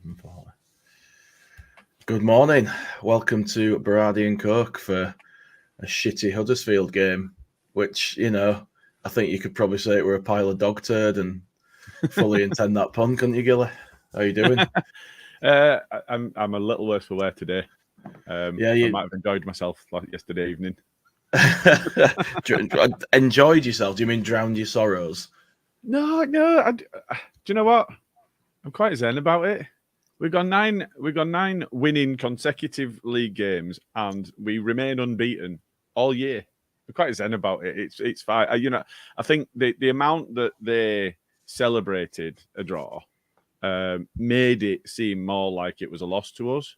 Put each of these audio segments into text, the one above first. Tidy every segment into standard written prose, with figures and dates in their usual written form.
11:40. Good morning. Welcome to Berardi and Coke for a shitty Huddersfield game, which, I think you could probably say it were a pile of dog turd and fully intend that pun, couldn't you, Gilly? How are you doing? I'm a little worse for wear today. I might have enjoyed myself like yesterday evening. Enjoyed yourself? Do you mean drowned your sorrows? No. Do you know what? I'm quite zen about it. We've got nine winning consecutive league games, and we remain unbeaten all year. We're quite zen about it. It's fine. I think the amount that they celebrated a draw made it seem more like it was a loss to us.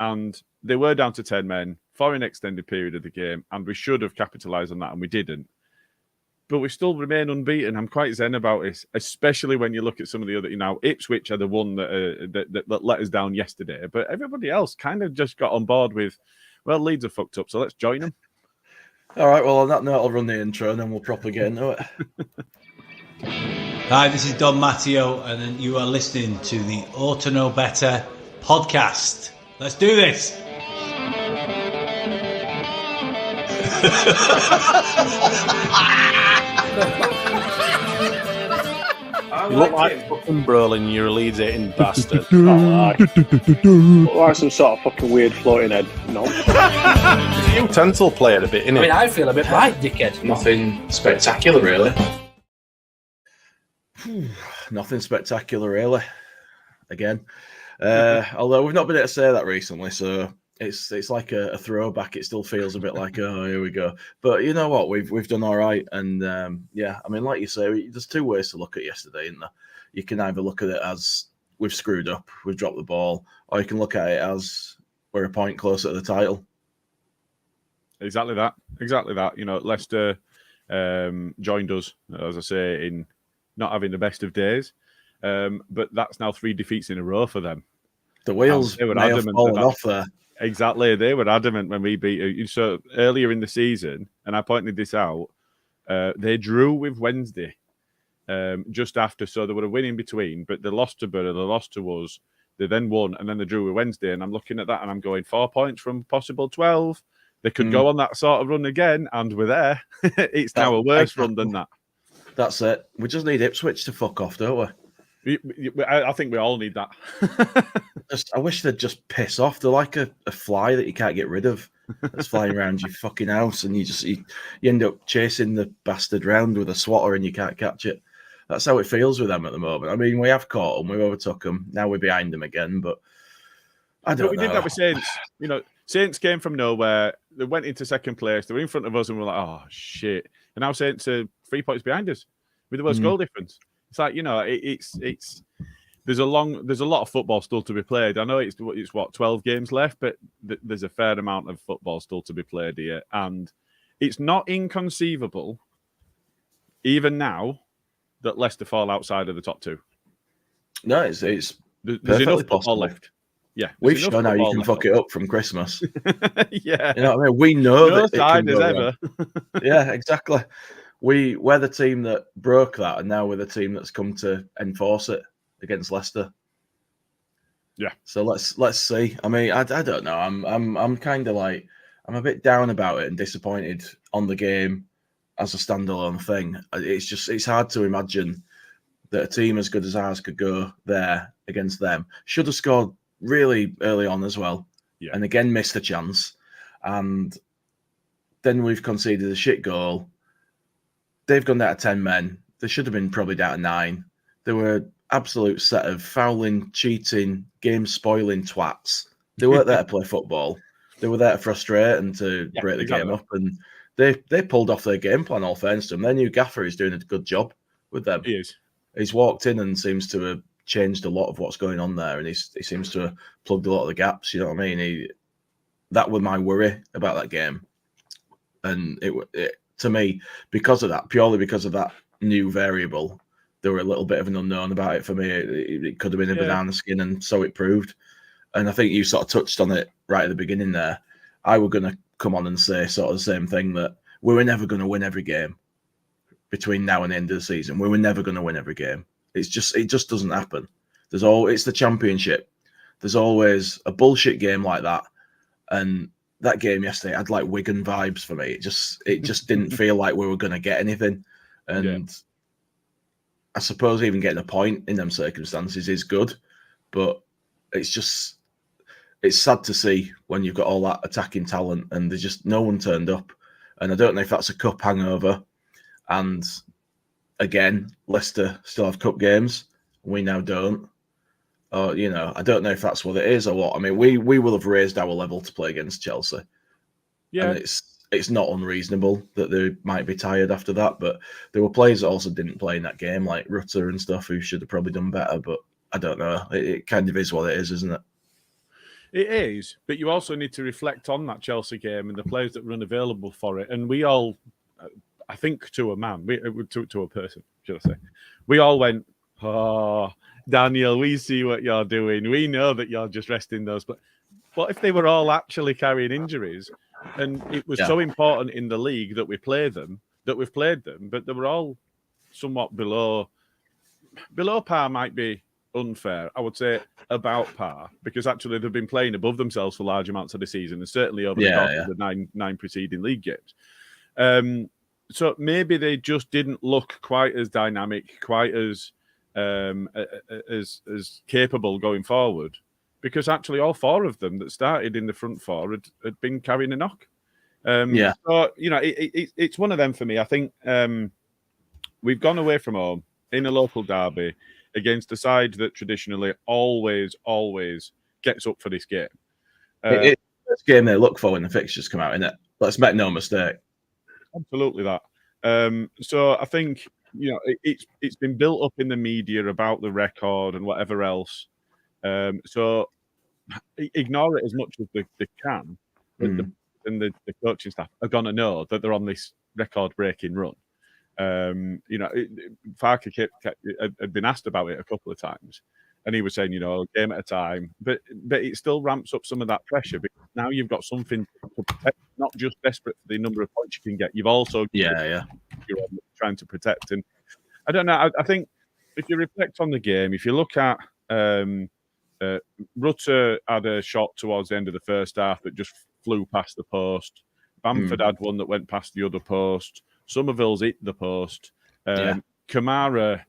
And they were down to 10 men for an extended period of the game, and we should have capitalised on that, and we didn't. But we still remain unbeaten. I'm quite zen about it, especially when you look at some of the other, Ipswich are the one that let us down yesterday. But everybody else kind of just got on board with, well, Leeds are fucked up, so let's join them. All right, well, on that note, I'll run the intro and then we'll properly get into it. Hi, this is Don Matteo, and you are listening to the Ought to Know Better podcast. Let's do this. You look like fucking Brolin, you're a Leeds hating bastard. Look like some sort of fucking weird floating head. No. You utensil player a bit, innit? I mean, I feel a bit right, dickhead. Nothing spectacular, really. Nothing spectacular, really. Again. Although we've not been able to say that recently, so it's like a throwback. It still feels a bit like, oh, here we go. But you know what? We've done all right. And I mean, like you say, there's two ways to look at yesterday, isn't there? You can either look at it as we've screwed up, we've dropped the ball, or you can look at it as we're a point closer to the title. Exactly that. Leicester joined us, as I say, in not having the best of days. But that's now 3 defeats in a row for them. The wheels may have fallen off there. Exactly. They were adamant when we beat you. So earlier in the season, and I pointed this out, they drew with Wednesday just after. So they were a win in between, but they lost to Borough, they lost to us. They then won, and then they drew with Wednesday. And I'm looking at that, and I'm going 4 points from possible 12. They could go on that sort of run again, and we're there. It's now a worse run than that. That's it. We just need Ipswich to fuck off, don't we? I think we all need that. I wish they'd just piss off. They're like a fly that you can't get rid of. That's flying around your fucking house, and you end up chasing the bastard round with a swatter, and you can't catch it. That's how it feels with them at the moment. I mean, we have caught them, we've overtook them. Now we're behind them again, but I don't know. We did that with Saints. Saints came from nowhere. They went into second place. They were in front of us, and we're like, oh shit! And now Saints are 3 points behind us with the worst goal difference. It's like, it's there's a lot of football still to be played. I know it's 12 games left, but there's a fair amount of football still to be played here, and it's not inconceivable, even now, that Leicester fall outside of the top 2. No, it's there's perfectly enough possible. left. Yeah, we've shown how you can fuck it up from Christmas. Yeah, you know what I mean. We know no that side as ever. Yeah, exactly. We're the team that broke that, and now we're the team that's come to enforce it against Leicester. Yeah. So let's see. I mean, I don't know. I'm kind of like, I'm a bit down about it and disappointed on the game as a standalone thing. It's hard to imagine that a team as good as ours could go there against them. Should have scored really early on as well, and again missed a chance, and then we've conceded a shit goal. They've gone down to 10 men. They should have been probably down to 9. They were absolute set of fouling, cheating, game-spoiling twats. They weren't there to play football. They were there to frustrate and to break the game up. And they pulled off their game plan, all fairness to them. Their new gaffer is doing a good job with them. He is. He's walked in and seems to have changed a lot of what's going on there. And he seems to have plugged a lot of the gaps. You know what I mean? That was my worry about that game. And it to me, purely because of that new variable, there were a little bit of an unknown about it for me. It could have been a banana skin, and so it proved. And I think you sort of touched on it right at the beginning there. I were going to come on and say sort of the same thing, that we were never going to win every game between now and the end of the season. We were never going to win every game. It just doesn't happen. It's the Championship. there's always a bullshit game like that. And that game yesterday had like Wigan vibes for me. It just didn't feel like we were going to get anything. And I suppose even getting a point in them circumstances is good, but it's sad to see when you've got all that attacking talent and there's just no one turned up. And I don't know if that's a cup hangover. And again, Leicester still have cup games. We now don't. Or, I don't know if that's what it is or what. I mean, we will have raised our level to play against Chelsea. Yeah. And it's not unreasonable that they might be tired after that. But there were players that also didn't play in that game, like Rutter and stuff, who should have probably done better. But I don't know. It kind of is what it is, isn't it? It is. But you also need to reflect on that Chelsea game and the players that were unavailable for it. And we all, I think to a man, to a person, should I say, we all went, oh, Daniel, we see what you're doing. We know that you're just resting those. But what if they were all actually carrying injuries? And it was so important in the league that we've played them, but they were all somewhat below par might be unfair. I would say about par, because actually they've been playing above themselves for large amounts of the season and certainly over the course of the nine preceding league games. So maybe they just didn't look quite as dynamic, quite as capable going forward, because actually all four of them that started in the front four had been carrying a knock. So it's one of them for me. I think we've gone away from home in a local derby against a side that traditionally always gets up for this game. It's the game they look for when the fixtures come out, isn't it? Let's make no mistake. Absolutely that. So I think it's been built up in the media about the record and whatever else. So ignore it as much as they can. But the coaching staff are going to know that they're on this record-breaking run. Farke had been asked about it a couple of times, and he was saying, game at a time. But it still ramps up some of that pressure, because now you've got something to protect, not just desperate for the number of points you can get. You've also you're trying to protect. And I don't know. I think if you reflect on the game, if you look at Rutter had a shot towards the end of the first half that just flew past the post. Bamford had one that went past the other post. Somerville's hit the post. Kamara,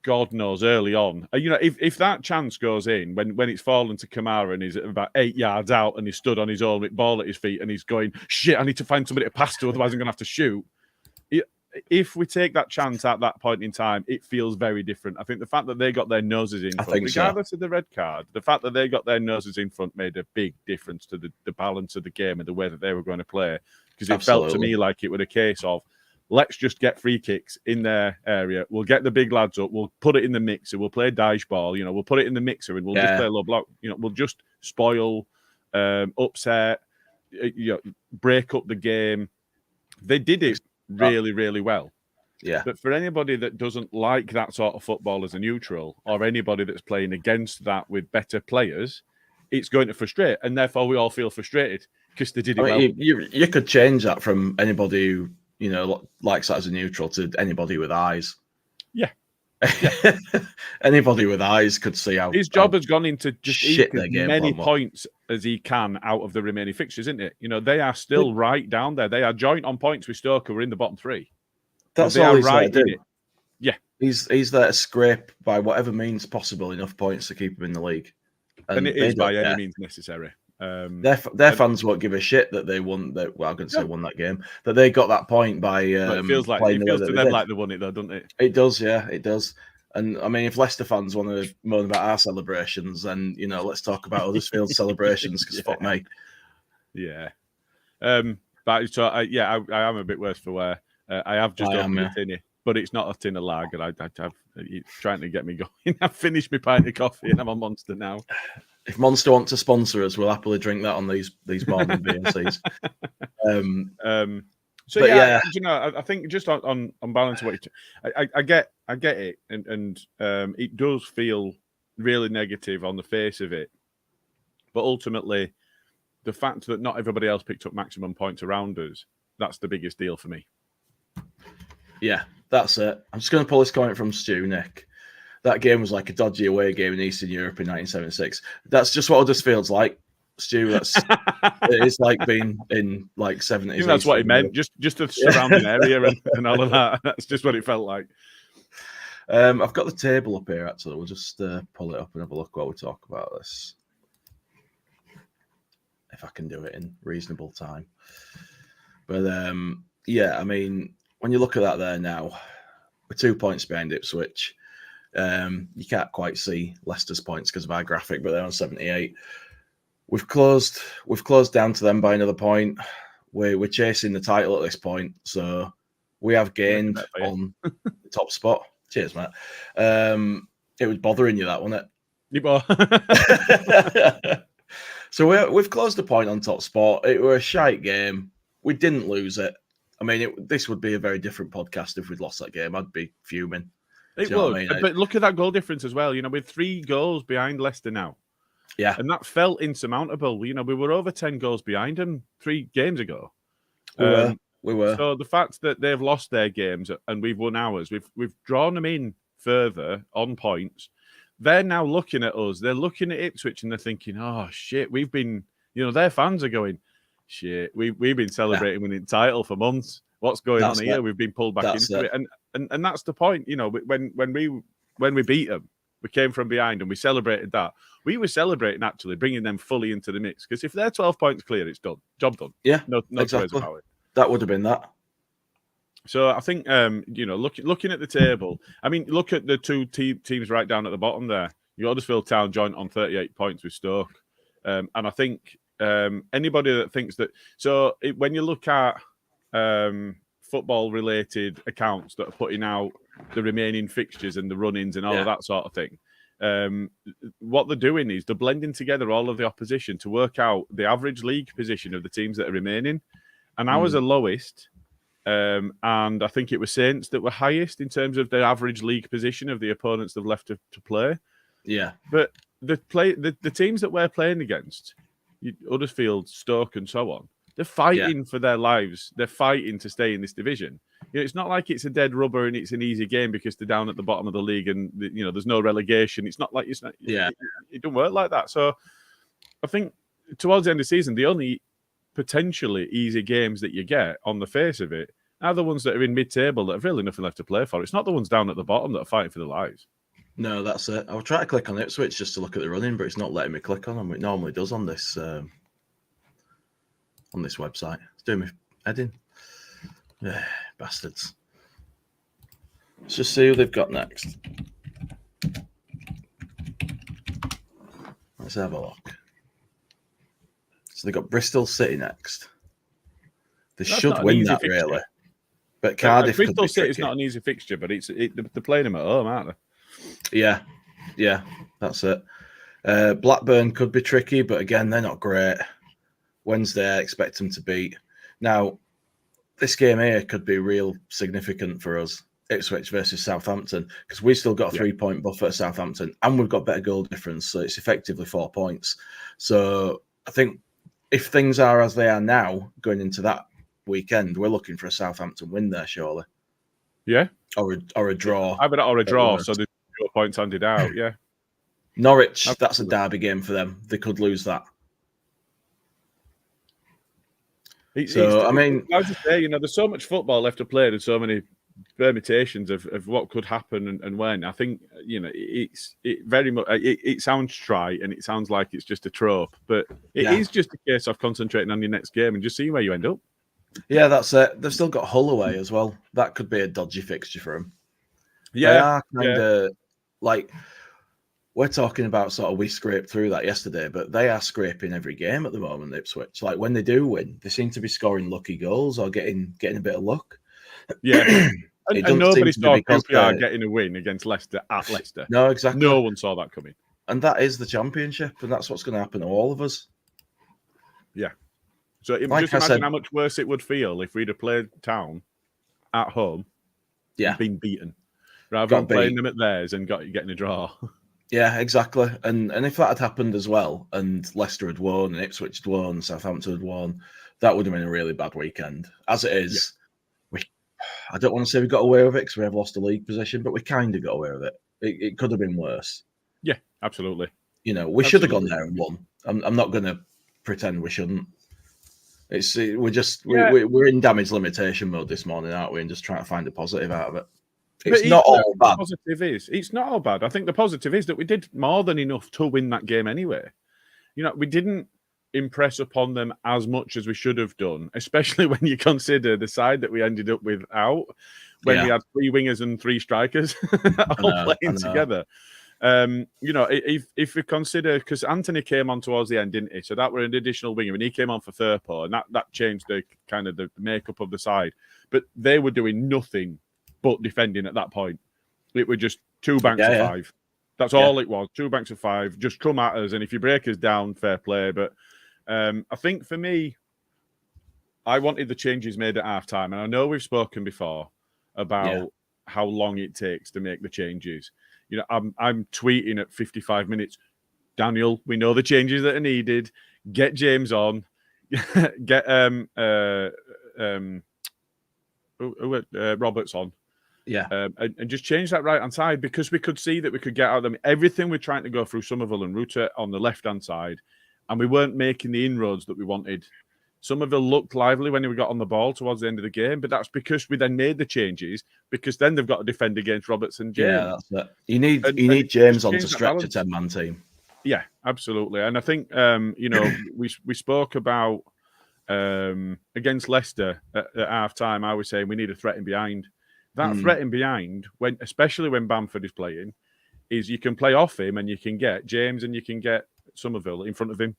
God knows, early on. If that chance goes in, when it's fallen to Kamara and he's about 8 yards out and he's stood on his own with ball at his feet and he's going, shit, I need to find somebody to pass to, otherwise I'm going to have to shoot. If we take that chance at that point in time, it feels very different. I think the fact that they got their noses in front, regardless of the red card, the fact that they got their noses in front made a big difference to the balance of the game and the way that they were going to play. Because it felt to me like it was a case of, let's just get free kicks in their area. We'll get the big lads up. We'll put it in the mixer. We'll play dice ball. We'll put it in the mixer and we'll just play low block. We'll just spoil, upset, break up the game. They did it really, really well. Yeah. But for anybody that doesn't like that sort of football as a neutral, or anybody that's playing against that with better players, it's going to frustrate. And therefore we all feel frustrated because they did it well. You could change that from anybody who, likes that as a neutral to anybody with eyes. Yeah. Anybody with eyes could see how his job has gone into just eke as many points as he can out of the remaining fixtures, isn't it? They are still right down there. They are joint on points with Stoke, who are in the bottom three. That's all he's right in it. Yeah, he's there to scrape by whatever means possible enough points to keep him in the league, and it is by any means necessary. Their fans won't give a shit that they won. I'm going to say won that game. That they got that point by. It feels to them like they won it, though, doesn't it? It does, yeah, it does. And I mean, if Leicester fans want to moan about our celebrations, then let's talk about Huddersfield celebrations, because fuck me. Yeah. But so I am a bit worse for wear. I have just opened a tinny, but it's not a tin of lager. It's trying to get me going. I've finished my pint of coffee and I'm a Monster now. If Monster want to sponsor us, we'll happily drink that on these morning BNCs. I think just on balance, I get it, and it does feel really negative on the face of it, but ultimately, the fact that not everybody else picked up maximum points around us, that's the biggest deal for me. Yeah, that's it. I'm just going to pull this comment from Stu, Nick. that game was like a dodgy away game in Eastern Europe in 1976. That's just what Huddersfield's like, Stu. It's like being in like 70s. I think that's what he meant. Just the surrounding area and all of that. That's just what it felt like. I've got the table up here, actually. We'll just pull it up and have a look while we talk about this. If I can do it in reasonable time. But yeah, I mean, when you look at that there now, we're 2 points behind Ipswich. You can't quite see Leicester's points because of our graphic, but they're on 78. We've closed down to them by another point. We're chasing the title at this point, so we have gained on the top spot. Cheers, Matt. It was bothering you, that, wasn't it? So we've closed the point on top spot. It was a shite game. We didn't lose it. I mean, this would be a very different podcast if we'd lost that game. I'd be fuming. It would. I mean? But look at that goal difference as well. We're 3 goals behind Leicester now. Yeah. And that felt insurmountable. We were over 10 goals behind them 3 games ago. We were. So the fact that they've lost their games and we've won ours, we've drawn them in further on points. They're now looking at us. They're looking at Ipswich and they're thinking, oh, shit, we've been, their fans are going, shit, we've been celebrating winning the title for months. What's going on here? We've been pulled back into it. And that's the point. When we beat them, we came from behind and we celebrated that. We were celebrating actually bringing them fully into the mix because if they're 12 points clear, it's done. Job done. Yeah, no exactly. about it. That would have been that. So I think looking at the table, I mean, look at the 2 teams right down at the bottom there. You Huddersfield Town joint on 38 points with Stoke, and I think anybody that thinks that. So when you look at football-related accounts that are putting out the remaining fixtures and the run-ins and all of that sort of thing. What they're doing is they're blending together all of the opposition to work out the average league position of the teams that are remaining. And ours are lowest. And I think it was Saints that were highest in terms of the average league position of the opponents they've left to play. Yeah. But the teams that we're playing against, Huddersfield, Stoke and so on, they're fighting for their lives. They're fighting to stay in this division. It's not like it's a dead rubber and it's an easy game because they're down at the bottom of the league and there's no relegation. It's not like it don't work like that. So I think towards the end of the season, the only potentially easy games that you get on the face of it are the ones that are in mid-table that have really nothing left to play for. It's not the ones down at the bottom that are fighting for their lives. No, that's it. I'll try to click on Ipswich just to look at the running, but it's not letting me click on them. It normally does on this website. It's doing me heading. Bastards. Let's just see who they've got next. Let's have a look. So they've got Bristol City next. They should win that, really. But Cardiff Bristol City is not an easy fixture, but they're playing them at home, aren't they? Yeah, that's it. Blackburn could be tricky, but again, they're not great. Wednesday, I expect them to beat. Now, this game here could be real significant for us, Ipswich versus Southampton, because we've still got a 3-point buffer at Southampton, and we've got better goal difference, so it's effectively 4 points. So I think if things are as they are now, going into that weekend, we're looking for a Southampton win there, surely. Yeah. Or a draw. Either that or a draw, so there's 4 points handed out, yeah. Norwich, that's a derby game for them. They could lose that. I mean, as you say, there's so much football left to play. There's so many permutations of what could happen and when. I think it very much. It sounds trite and it sounds like it's just a trope, but it is just a case of concentrating on your next game and just seeing where you end up. Yeah, that's it. They've still got Hull away as well. That could be a dodgy fixture for them. Yeah, they are kind of like. We're talking about sort of we scraped through that yesterday, but they are scraping every game at the moment, Ipswich. Like when they do win, they seem to be scoring lucky goals or getting a bit of luck. Yeah. and nobody saw QPR getting a win against Leicester at Leicester. No, exactly. No one saw that coming. And that is the championship, and that's what's going to happen to all of us. Yeah. So just imagine how much worse it would feel if we'd have played Town at home and been beaten, rather than playing them at theirs and getting a draw. Yeah, exactly. And if that had happened as well, and Leicester had won, and Ipswich had won, and Southampton had won, that would have been a really bad weekend. As it is, I don't want to say we got away with it because we have lost a league position, but we kind of got away with it. It could have been worse. Yeah, absolutely. You know, we should have gone there and won. I'm not going to pretend we shouldn't. We're in damage limitation mode this morning, aren't we? And just trying to find a positive out of it. It's not all bad. The positive is it's not all bad. I think the positive is that we did more than enough to win that game anyway. You know, we didn't impress upon them as much as we should have done, especially when you consider the side that we ended up without, when we had 3 wingers and 3 strikers all playing together. You know, if we consider, because Anthony came on towards the end, didn't he? So that were an additional winger, and he came on for Thurpo, and that changed the kind of the makeup of the side. But they were doing nothing but defending at that point. It were just 2 banks of 5. That's all it was. 2 banks of 5. Just come at us, and if you break us down, fair play. But I think for me, I wanted the changes made at halftime, and I know we've spoken before about how long it takes to make the changes. You know, I'm tweeting at 55 minutes. Daniel, we know the changes that are needed. Get James on. Get Roberts on. Yeah. And just change that right-hand side, because we could see that we could get out of them. Everything we're trying to go through Somerville and Rutter on the left-hand side, and we weren't making the inroads that we wanted. Somerville looked lively when we got on the ball towards the end of the game, but that's because we then made the changes, because then they've got to defend against Roberts and James. Yeah, that's it. You need James on to stretch a 10-man team. Yeah, absolutely. And I think, you know, we spoke about against Leicester at half-time, I was saying we need a threat in behind. That threat in behind, especially when Bamford is playing, is you can play off him and you can get James and you can get Somerville in front of him.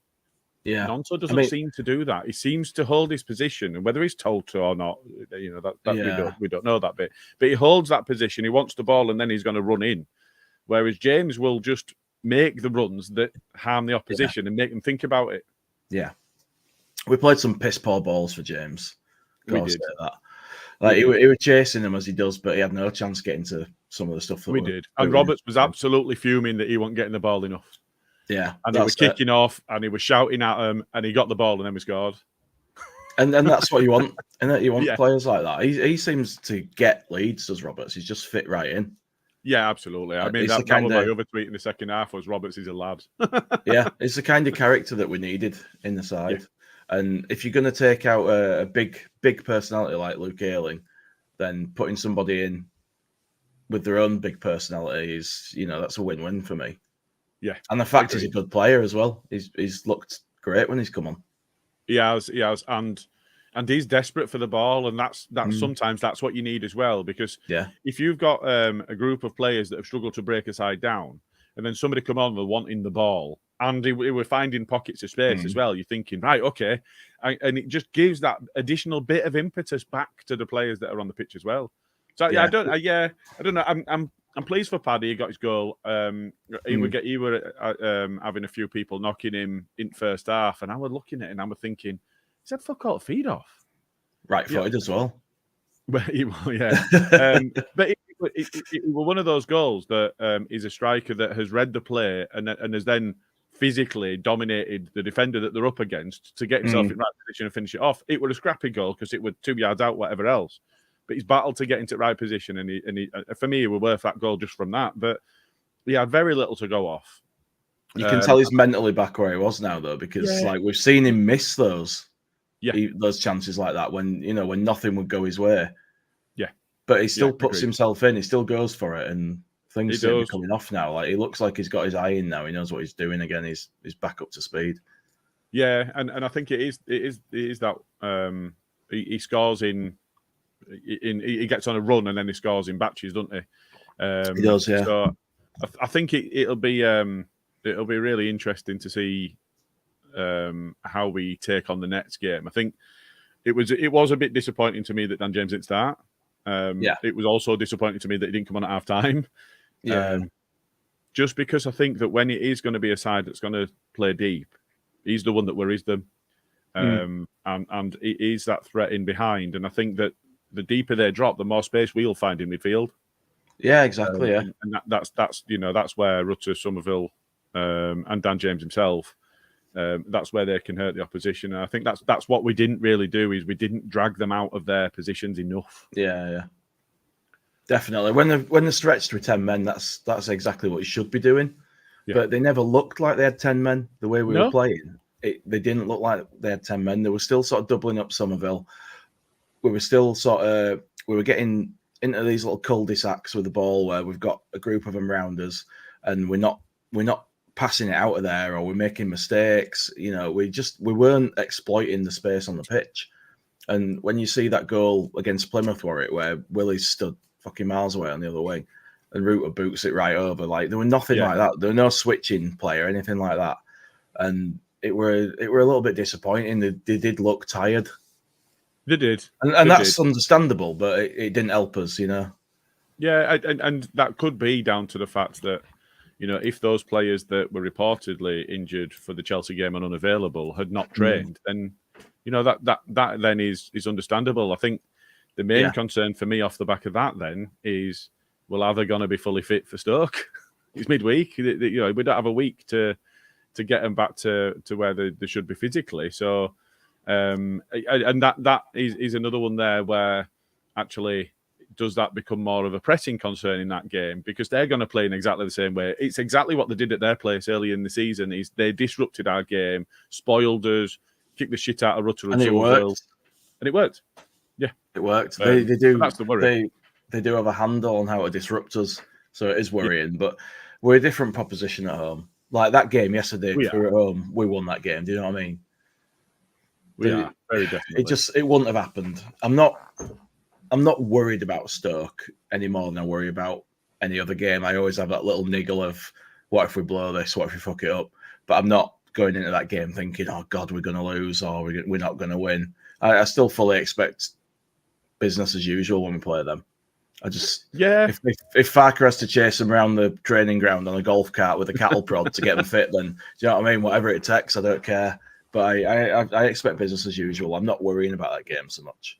Yeah, Nonso doesn't seem to do that. He seems to hold his position, and whether he's told to or not, you know, we don't know that bit. But he holds that position. He wants the ball, and then he's going to run in. Whereas James will just make the runs that harm the opposition and make them think about it. Yeah, we played some piss poor balls for James. We did. Say that. Like he was chasing them as he does, but he had no chance getting to some of the stuff that we did. And Roberts was absolutely fuming that he wasn't getting the ball enough. Yeah, and he was kicking off, and he was shouting at him, and he got the ball, and then we scored. And that's what you want, and you want players like that. He seems to get Leeds, does Roberts? He's just fit right in. Yeah, absolutely. I mean, that was my other tweet in the second half was Roberts is a lad. Yeah, it's the kind of character that we needed in the side. Yeah. And if you're going to take out a big personality like Luke Ayling, then putting somebody in with their own big personality is, you know, that's a win-win for me. Yeah, and the fact he's a good player as well. He's looked great when he's come on. He has, and he's desperate for the ball, and that's sometimes that's what you need as well. Because if you've got a group of players that have struggled to break a side down, and then somebody come on with wanting the ball, and they were finding pockets of space as well, you're thinking, right, okay, and it just gives that additional bit of impetus back to the players that are on the pitch as well. So I don't know. I'm pleased for Paddy. He got his goal. He were having a few people knocking him in first half, and I was looking at it and I was thinking, is that fuck all feed off? Right footed as well. But it was one of those goals that is a striker that has read the play and has then physically dominated the defender that they're up against to get himself in right position and finish it off. It was a scrappy goal because it was 2 yards out, whatever else. But he's battled to get into the right position, and he for me, it was worth that goal just from that. But he had very little to go off. You can tell he's mentally back where he was now, though, because like we've seen him miss those chances like that when nothing would go his way. Yeah, but he still puts himself in. He still goes for it, and things seem to be coming off now. Like he looks like he's got his eye in now. He knows what he's doing again. He's back up to speed. Yeah, and I think it is that he scores in. He gets on a run and then he scores in batches, doesn't he? He does, yeah. So I think it'll be really interesting to see how we take on the next game. I think it was a bit disappointing to me that Dan James didn't start. It was also disappointing to me that he didn't come on at half time. Yeah. Just because I think that when it is going to be a side that's going to play deep, he's the one that worries them. And it is that threat in behind. And I think that the deeper they drop, the more space we'll find in midfield. Yeah, exactly. And that's where Rutter, Somerville, and Dan James himself, that's where they can hurt the opposition. And I think that's what we didn't really do, is we didn't drag them out of their positions enough. Yeah. Definitely. When they're stretched with 10 men, that's exactly what you should be doing. Yeah. But they never looked like they had 10 men the way we No. were playing. They didn't look like they had 10 men. They were still sort of doubling up Somerville. We were getting into these little cul-de-sacs with the ball where we've got a group of them round us, and we're not passing it out of there, or we're making mistakes. You know, we weren't exploiting the space on the pitch. And when you see that goal against Plymouth, Warwick, where Willie's stood fucking miles away on the other wing, and Reuter boots it right over, like there was nothing like that. There was no switching play or anything like that, and it were a little bit disappointing. They did look tired. They did, and that's understandable, but it didn't help us, you know. Yeah, and that could be down to the fact that, you know, if those players that were reportedly injured for the Chelsea game and unavailable had not trained, then, you know, that then is understandable. I think the main concern for me off the back of that then is, well, are they going to be fully fit for Stoke? It's midweek. You know, we don't have a week to get them back to where they should be physically. So, and that is another one there where actually does that become more of a pressing concern in that game, because they're going to play in exactly the same way. It's exactly what they did at their place early in the season. Is they disrupted our game, spoiled us, kicked the shit out of Rutter and Somerville, and it worked. Yeah, it worked. They do. That's the worry. They do have a handle on how to disrupt us, so it is worrying. But we're a different proposition at home. Like that game yesterday, if we were at home, we won that game. Do you know what I mean? We are very definitely. It wouldn't have happened. I'm not worried about Stoke any more than I worry about any other game. I always have that little niggle of what if we blow this, what if we fuck it up. But I'm not going into that game thinking, oh God, we're going to lose or we're not going to win. I still fully expect business as usual when we play them. I just If Farker has to chase them around the training ground on a golf cart with a cattle prod to get them fit, then do you know what I mean? Whatever it takes, I don't care. But I expect business as usual. I'm not worrying about that game so much.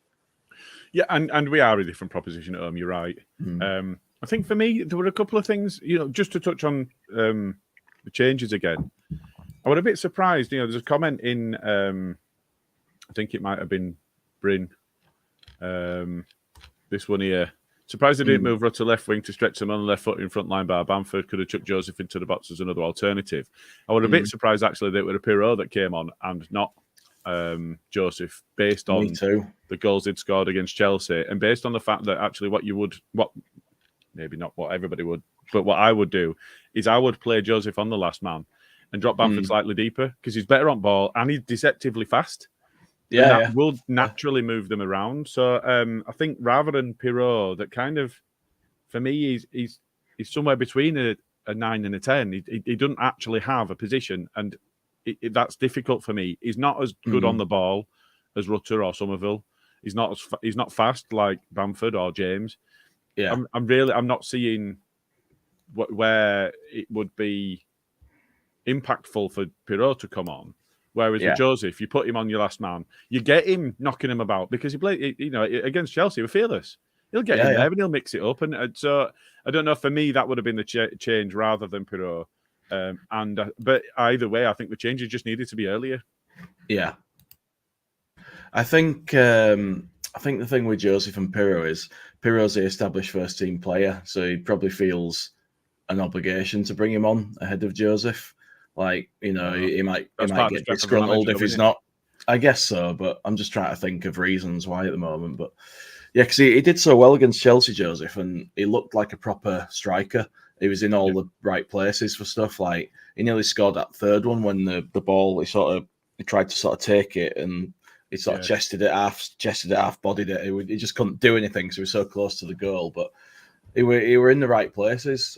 Yeah, and we are a different proposition at home. You're right. I think for me, there were a couple of things, you know, just to touch on the changes again. I was a bit surprised. You know, there's a comment in, I think it might have been Bryn, this one here. Surprised they didn't move Rutter left wing to stretch them on the left foot in front line bar. Bamford could have chucked Joseph into the box as another alternative. I was a bit surprised, actually, that it was a Pirot that came on and not Joseph, based on the goals he'd scored against Chelsea, and based on the fact that actually maybe not what everybody would, but what I would do is I would play Joseph on the last man and drop Bamford slightly deeper, because he's better on ball and he's deceptively fast. That will naturally move them around. So I think rather than Pirot, that kind of, for me, he's somewhere between a 9 and a 10. He doesn't actually have a position, and that's difficult for me. He's not as good on the ball as Rutter or Somerville. He's not fast like Bamford or James. Yeah, I'm not seeing where it would be impactful for Pirot to come on. Whereas with Joseph, you put him on your last man, you get him knocking him about, because he played, you know, against Chelsea, we're fearless. He'll get in there and he'll mix it up. And so I don't know. For me, that would have been the change rather than Pirot. But either way, I think the changes just needed to be earlier. Yeah, I think the thing with Joseph and Pirot is Pirot's the established first team player, so he probably feels an obligation to bring him on ahead of Joseph. Like, you know, he might get disgruntled if he's not. I guess so, but I'm just trying to think of reasons why at the moment. But yeah, because he did so well against Chelsea, Joseph, and he looked like a proper striker. He was in all the right places for stuff. Like, he nearly scored that third one when the ball, he tried to sort of take it, and he sort of chested it half, bodied it. He just couldn't do anything, so he was so close to the goal. But he were in the right places.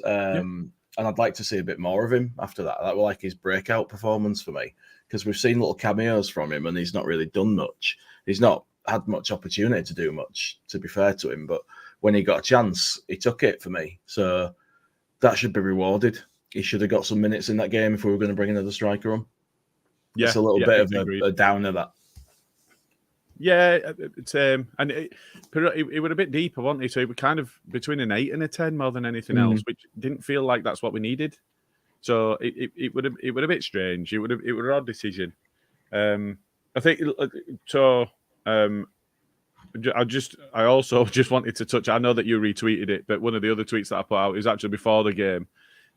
And I'd like to see a bit more of him after that. That was like his breakout performance for me, because we've seen little cameos from him and he's not really done much. He's not had much opportunity to do much, to be fair to him. But when he got a chance, he took it for me. So that should be rewarded. He should have got some minutes in that game if we were going to bring another striker on. Yeah, it's a little bit of a downer, that. Yeah, it's and it was a bit deeper, wasn't it? So it was kind of between an 8 and a 10 more than anything else, which didn't feel like that's what we needed. So it would a bit strange. It would an odd decision. I think so. I also just wanted to touch. I know that you retweeted it, but one of the other tweets that I put out is actually before the game.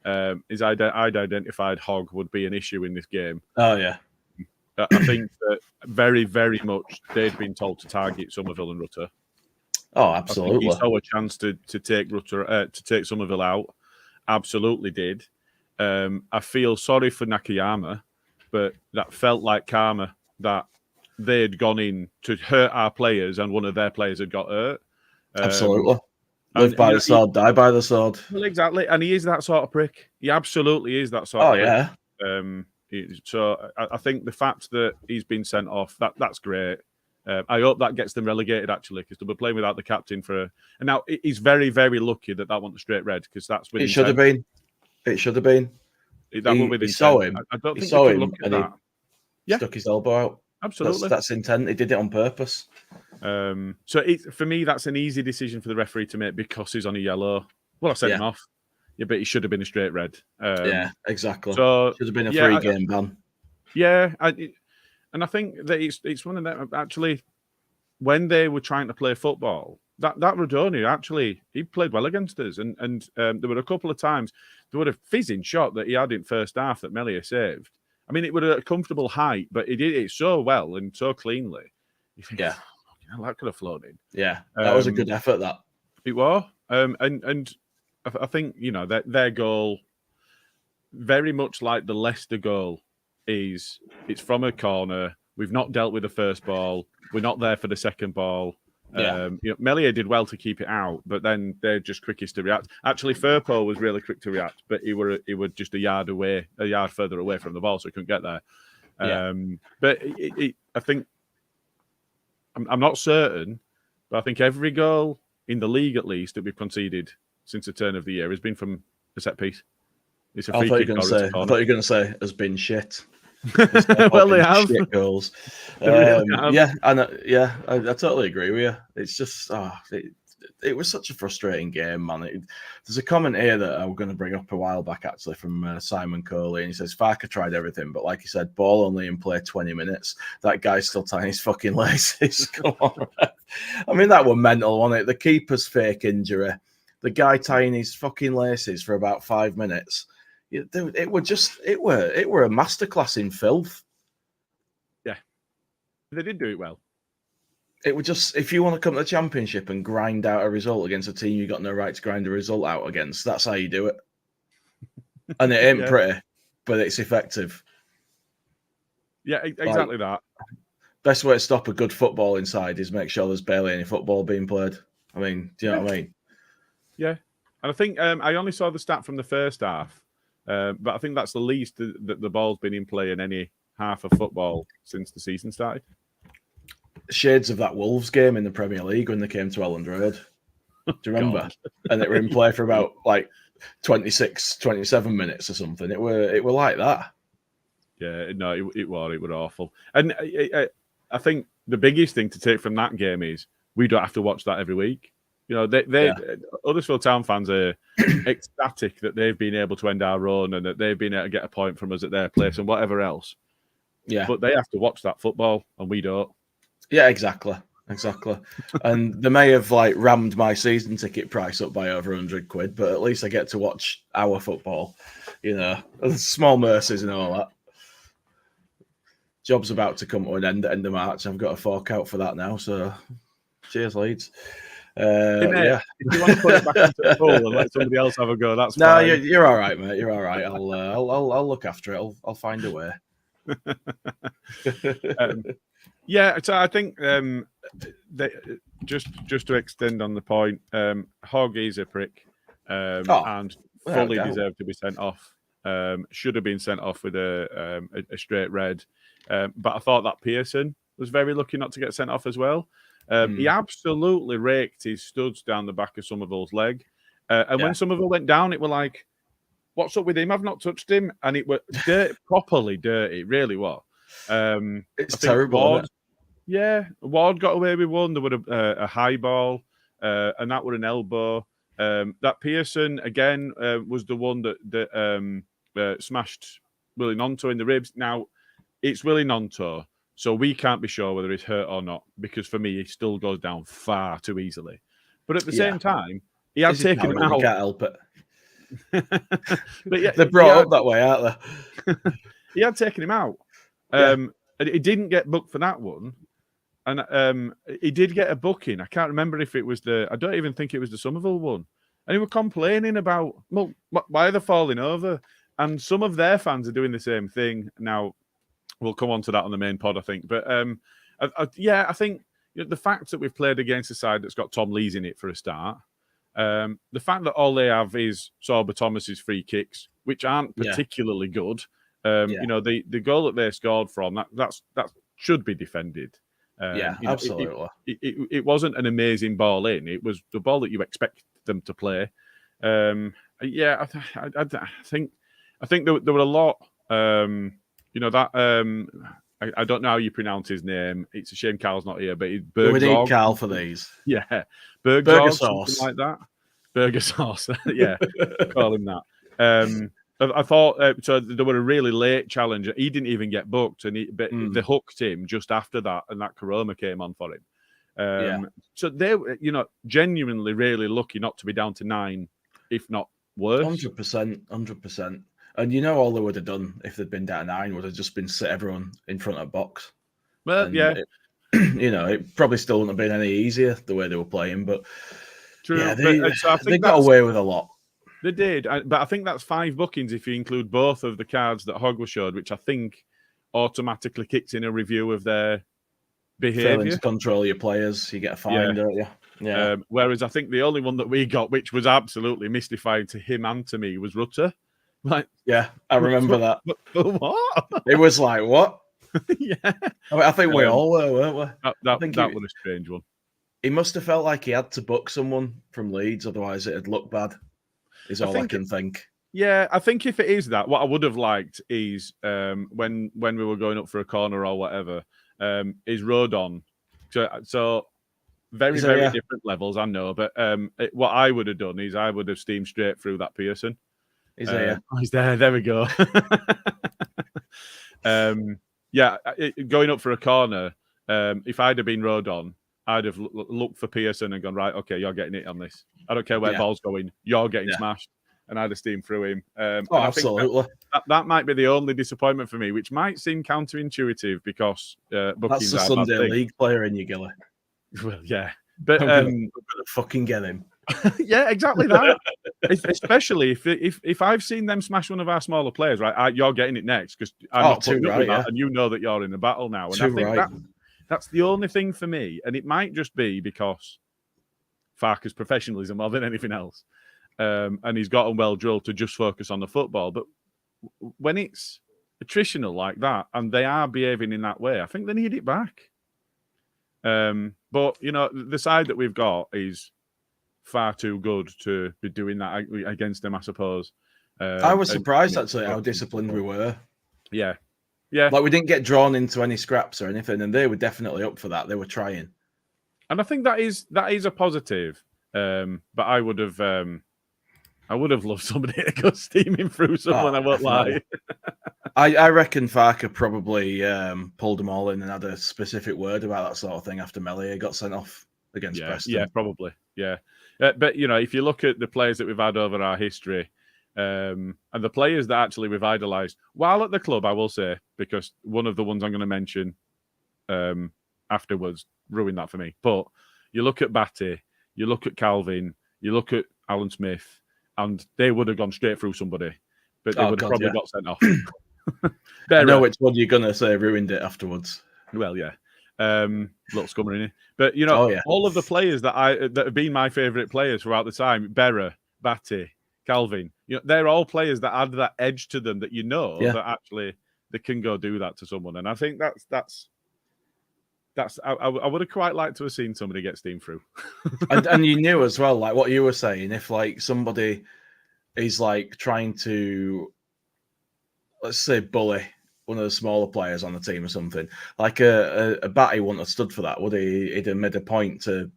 I'd identified Hogg would be an issue in this game. Oh yeah. I think that very, very much they'd been told to target Somerville and Rutter. Oh, absolutely. I think he saw a chance to take Rutter, to take Somerville out. Absolutely did. I feel sorry for Nakayama, but that felt like karma that they'd gone in to hurt our players and one of their players had got hurt. Absolutely. Live by the sword, die by the sword. Well, exactly. And he is that sort of prick. He absolutely is that sort of prick. Yeah. So I think the fact that he's been sent off, that's great. I hope that gets them relegated, actually, because they'll be playing without the captain and now he's very, very lucky that wasn't a straight red, because that's with It should have been. It should have been. That will be the saw him. I don't he think saw they can him look at that. He stuck his elbow out. Absolutely. That's intent. He did it on purpose. So for me, that's an easy decision for the referee to make because he's on a yellow. Well, I sent him off. Yeah, but he should have been a straight red. Yeah, exactly. So should have been a three-game ban. Yeah, and I think that it's one of them. Actually, when they were trying to play football, that Rodoni actually he played well against us, and there were a couple of times there was a fizzing shot that he had in first half that Melia saved. I mean, it was at a comfortable height, but he did it so well and so cleanly. You think, yeah, that could have flown in. Yeah, that was a good effort. That it was, and I think that their goal, very much like the Leicester goal, it's from a corner. We've not dealt with the first ball. We're not there for the second ball. Yeah. Melia did well to keep it out, but then they're just quickest to react. Actually, Firpo was really quick to react, but he were just a yard further away from the ball, so he couldn't get there. Yeah. But I think I'm not certain, but I think every goal in the league, at least, that we've conceded since the turn of the year has been from a set piece. It's a free kick. I thought you were going to say has been shit. Well, they have shit goals. Really have. Yeah, I totally agree with you. It's just it was such a frustrating game, man. There's a comment here that I'm going to bring up a while back, actually, from Simon Coley, and he says Farker tried everything, but like he said, ball only in play 20 minutes. That guy's still tying his fucking laces. Come on, I mean, that was mental, wasn't it? The keeper's fake injury, the guy tying his fucking laces for about 5 minutes. It were a masterclass in filth. Yeah, they did do it well. It would just, if you want to come to the championship and grind out a result against a team you got no right to grind a result out against, that's how you do it. And it ain't pretty, but it's effective. Yeah, exactly that. Best way to stop a good football inside is make sure there's barely any football being played. I mean, do you know what I mean? Yeah, and I think I only saw the stat from the first half. But I think that's the least that the ball's been in play in any half of football since the season started. Shades of that Wolves game in the Premier League when they came to Elland Road. Do you remember? And they were in play for about 26, 27 minutes or something. It were like that. Yeah, no, it was awful. And I think the biggest thing to take from that game is we don't have to watch that every week. Huddersfield Town fans are ecstatic that they've been able to end our run and that they've been able to get a point from us at their place and whatever else. Yeah. But they have to watch that football and we don't. Yeah, exactly. And they may have rammed my season ticket price up by over £100, but at least I get to watch our football. Small mercies and all that. Job's about to come to an end at the end of March. I've got a fork out for that now. So, cheers, Leeds. If you want to put it back into the pool and let somebody else have a go, that's no, fine. you're all right, mate. You're all right. I'll look after it. I'll find a way. So I think just to extend on the point, Hogg is a prick and fully deserved to be sent off. Should have been sent off with a straight red. But I thought that Pearson was very lucky not to get sent off as well. He absolutely raked his studs down the back of Somerville's leg. When Somerville went down, it were like, what's up with him? I've not touched him. And it was properly dirty. It really was. It's terrible. Ward got away with one. There was a high ball, and that was an elbow. That Pearson, again, was the one that smashed Willie Nonto in the ribs. Now, it's Willie Nonto. So we can't be sure whether he's hurt or not, because for me, he still goes down far too easily. But at the same time, he had taken him out. You can't help it. But yeah, They're brought up that way, aren't they? He had taken him out. And he didn't get booked for that one. And he did get a booking. I can't remember if it was I don't even think it was the Somerville one. And he was complaining about, well, why are they falling over? And some of their fans are doing the same thing. Now, we'll come on to that on the main pod, I think. But I think the fact that we've played against a side that's got Tom Lees in it for a start, the fact that all they have is Sorba Thomas's free kicks, which aren't particularly good. The goal that they scored from, that should be defended. Absolutely. It wasn't an amazing ball in. It was the ball that you expect them to play. I think there were a lot. I don't know how you pronounce his name. It's a shame Carl's not here, but we need Carl for these. Yeah, burger sauce, like that. Burger sauce. Yeah, call him that. I thought so. There were a really late challenge. He didn't even get booked, and they hooked him just after that, and that Karoma came on for him. So they, genuinely really lucky not to be down to 9, if not worse. 100%. And all they would have done if they'd been down to 9 would have just been sit everyone in front of the box. Well, it probably still wouldn't have been any easier the way they were playing. But true. Yeah, they got away with a lot. They did, but I think that's 5 bookings if you include both of the cards that Hogg was showed, which I think automatically kicked in a review of their behaviour. Failing to control your players, you get a fine, don't you? Yeah. Whereas I think the only one that we got, which was absolutely mystifying to him and to me, was Rutter. Like, yeah, I remember that. What? It was like, what? Yeah. I think we all were, weren't we? That was a strange one. He must have felt like he had to book someone from Leeds, otherwise it'd look bad. Is all I can think. Yeah, I think if it is that, what I would have liked is when we were going up for a corner or whatever, is Rodon. So very different levels, I know. But what I would have done is I would have steamed straight through that Pearson. He's there. He's there. There we go. Going up for a corner. If I'd have been Rodon, I'd have looked for Pearson and gone, right, okay, you're getting it on this. I don't care where the ball's going. You're getting smashed. And I'd have steamed through him. Absolutely. That might be the only disappointment for me, which might seem counterintuitive because that's the Sunday League player in you, Gilly. Well, yeah. But I'm gonna fucking get him. Yeah, exactly that. Especially if I've seen them smash one of our smaller players, right? You're getting it next because I'm not putting up with that, and you know that you're in the battle now. And I think that's the only thing for me, and it might just be because Farker's professionalism more than anything else, and he's gotten well drilled to just focus on the football. But when it's attritional like that, and they are behaving in that way, I think they need it back. But the side that we've got is far too good to be doing that against them, I suppose. I was surprised actually how disciplined we were. Yeah. Like we didn't get drawn into any scraps or anything, and they were definitely up for that. They were trying, and I think that is a positive. But I would have loved somebody to go steaming through someone. I won't lie. I reckon Farker probably pulled them all in and had a specific word about that sort of thing after Melia got sent off against Preston. Yeah, probably. Yeah. But, if you look at the players that we've had over our history and the players that actually we've idolised, while at the club, I will say, because one of the ones I'm going to mention afterwards ruined that for me. But you look at Batty, you look at Calvin, you look at Alan Smith, and they would have gone straight through somebody, but they would have probably got sent off. I know which one you're going to say ruined it afterwards. Well, yeah. Little scummer in it. But, all of the players that have been my favourite players throughout the time, Berra, Batty, Calvin, they're all players that add that edge to them that that actually they can go do that to someone. And I think that's I would have quite liked to have seen somebody get steamed through. and you knew as well, like what you were saying, if like somebody is like trying to, let's say, bully one of the smaller players on the team or something, like a Batty wouldn't have stood for that, would he? He'd have made a point to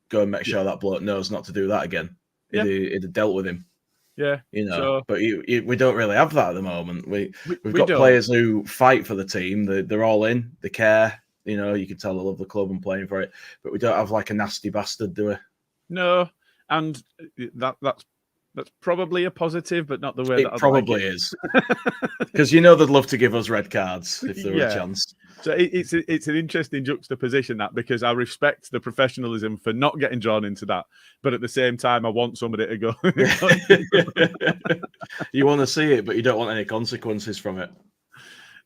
go and make sure that bloke knows not to do that again. He'd have dealt with him. Yeah, but we don't really have that at the moment. We've got don't. players who fight for the team. They're all in. They care. You can tell they love the club and playing for it. But we don't have like a nasty bastard, do we? No, and that's probably a positive, but not the way that I'd probably like it. is. Because they'd love to give us red cards if there were a chance. So it's an interesting juxtaposition, that, because I respect the professionalism for not getting drawn into that, but at the same time I want somebody to go. You want to see it, but you don't want any consequences from it.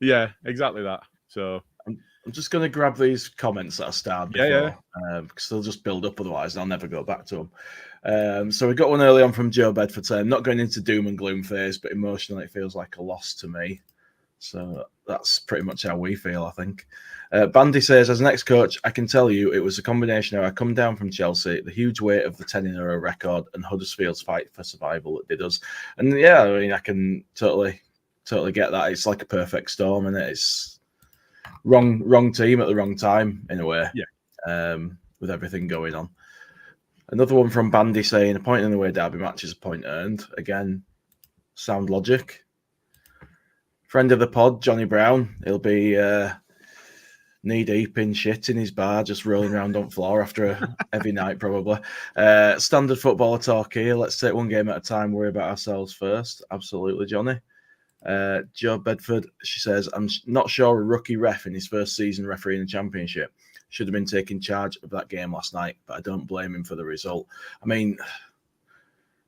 Yeah, exactly that. So I'm just going to grab these comments that I started before, because they'll just build up otherwise, and I'll never go back to them. So we got one early on from Joe Bedford saying, not going into doom and gloom phase, but emotionally it feels like a loss to me. So that's pretty much how we feel, I think. Bandy says, as an ex-coach, I can tell you it was a combination of I come down from Chelsea, the huge weight of the 10-in-a-row record, and Huddersfield's fight for survival that did us. And yeah, I mean, I can totally get that. It's like a perfect storm, and it's wrong team at the wrong time in a way. Yeah. With everything going on. Another one from Bandy saying, a point in the way derby match is a point earned. Again, sound logic. Friend of the pod, Johnny Brown, he'll be knee-deep in shit in his bar, just rolling around on floor after a heavy night, probably. Standard footballer talk here. Let's take one game at a time, worry about ourselves first. Absolutely, Johnny. Joe Bedford, she says, I'm not sure a rookie ref in his first season refereeing the Championship should have been taking charge of that game last night, but I don't blame him for the result. I mean,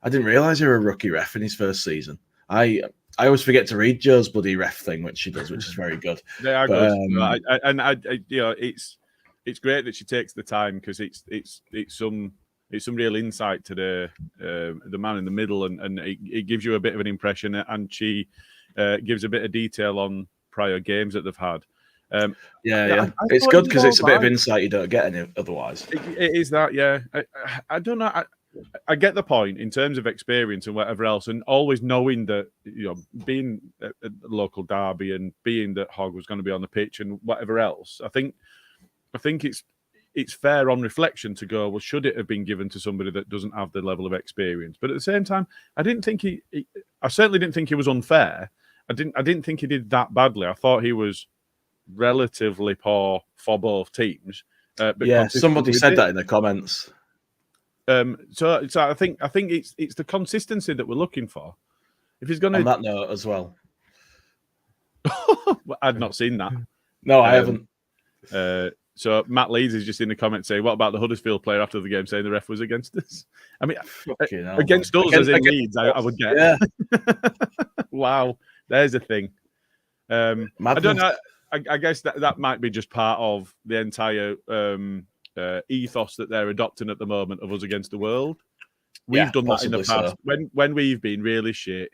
I didn't realise he was a rookie ref in his first season. I always forget to read Joe's bloody ref thing, which she does, which is very good. They are good. It's great that she takes the time, because it's some real insight to the man in the middle, and it gives you a bit of an impression, and she gives a bit of detail on prior games that they've had. It's good because it's a bit of insight you don't get any otherwise. It is that, yeah. I don't know. I get the point in terms of experience and whatever else, and always knowing that, being a local derby and being that Hogg was going to be on the pitch and whatever else. I think it's fair on reflection to go, well, should it have been given to somebody that doesn't have the level of experience? But at the same time, I certainly didn't think he was unfair. I didn't think he did that badly. I thought he was relatively poor for both teams. But somebody said that in the comments. So I think it's the consistency that we're looking for. If he's going to, on that note as well, I'd not seen that. No, I haven't. So Matt Leeds is just in the comments saying, "What about the Huddersfield player after the game saying the ref was against us?" I mean, against us as in Leeds, I would get. Yeah. Wow, there's a thing. I don't know. I guess that might be just part of the entire ethos that they're adopting at the moment of us against the world. We've done that in the past. So. When we've been really shit,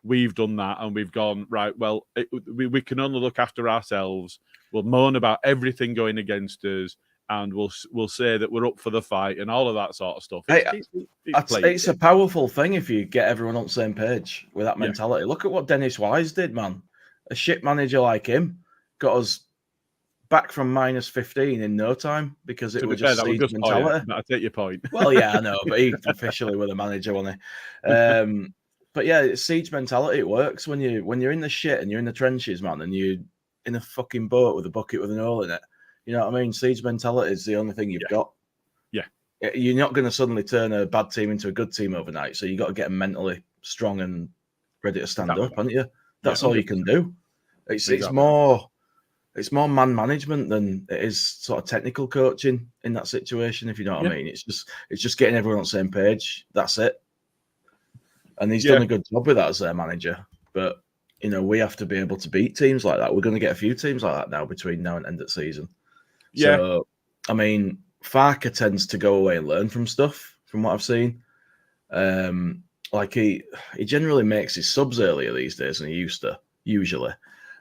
we've done that, and we've gone, right, well, we can only look after ourselves. We'll moan about everything going against us, and we'll say that we're up for the fight and all of that sort of stuff. It's a powerful thing if you get everyone on the same page with that mentality. Yeah. Look at what Dennis Wise did, man. A shit manager like him got us back from minus 15 in no time because it was just Seeds mentality. I take your point. Well, yeah, I know, but he officially was a manager, wasn't he? But yeah, it's Seeds mentality. It works when you're in the shit and you're in the trenches, man, and you're in a fucking boat with a bucket with an hole in it. You know what I mean? Siege mentality is the only thing you've got. Yeah. You're not going to suddenly turn a bad team into a good team overnight. So you got to get them mentally strong and ready to stand up, haven't you? That's all you can do. It's more man management than it is sort of technical coaching in that situation, if you know what I mean. It's just getting everyone on the same page. That's it. And he's done a good job with that as their manager. But we have to be able to beat teams like that. We're going to get a few teams like that now between now and end of season. Yeah. So, I mean, Farker tends to go away and learn from stuff, from what I've seen. Like he generally makes his subs earlier these days than he used to, usually.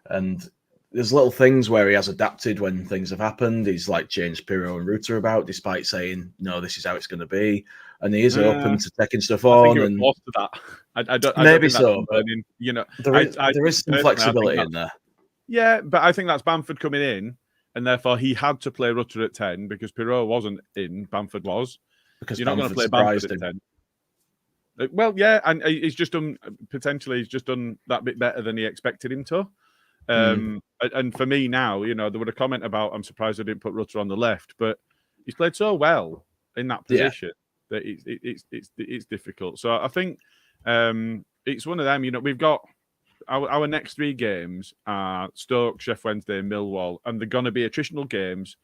And there's little things where he has adapted when things have happened. He's like changed Pirro and Ruta about, despite saying, no, this is how it's going to be. And he is open to taking stuff on. And close to that. I don't maybe think so. But, there is some flexibility in there. Yeah, but I think that's Bamford coming in, and therefore he had to play Rutter at 10 because Pirro wasn't in. Bamford was. Because you're not going to play Bamford at 10. Well, yeah, and he's just done that bit better than he expected him to. And for me now, there was a comment about I'm surprised I didn't put Rutter on the left, but he's played so well in that position that it's difficult. So I think it's one of them. We've got our next 3 games are Stoke, Sheff Wednesday, Millwall, and they're going to be attritional games.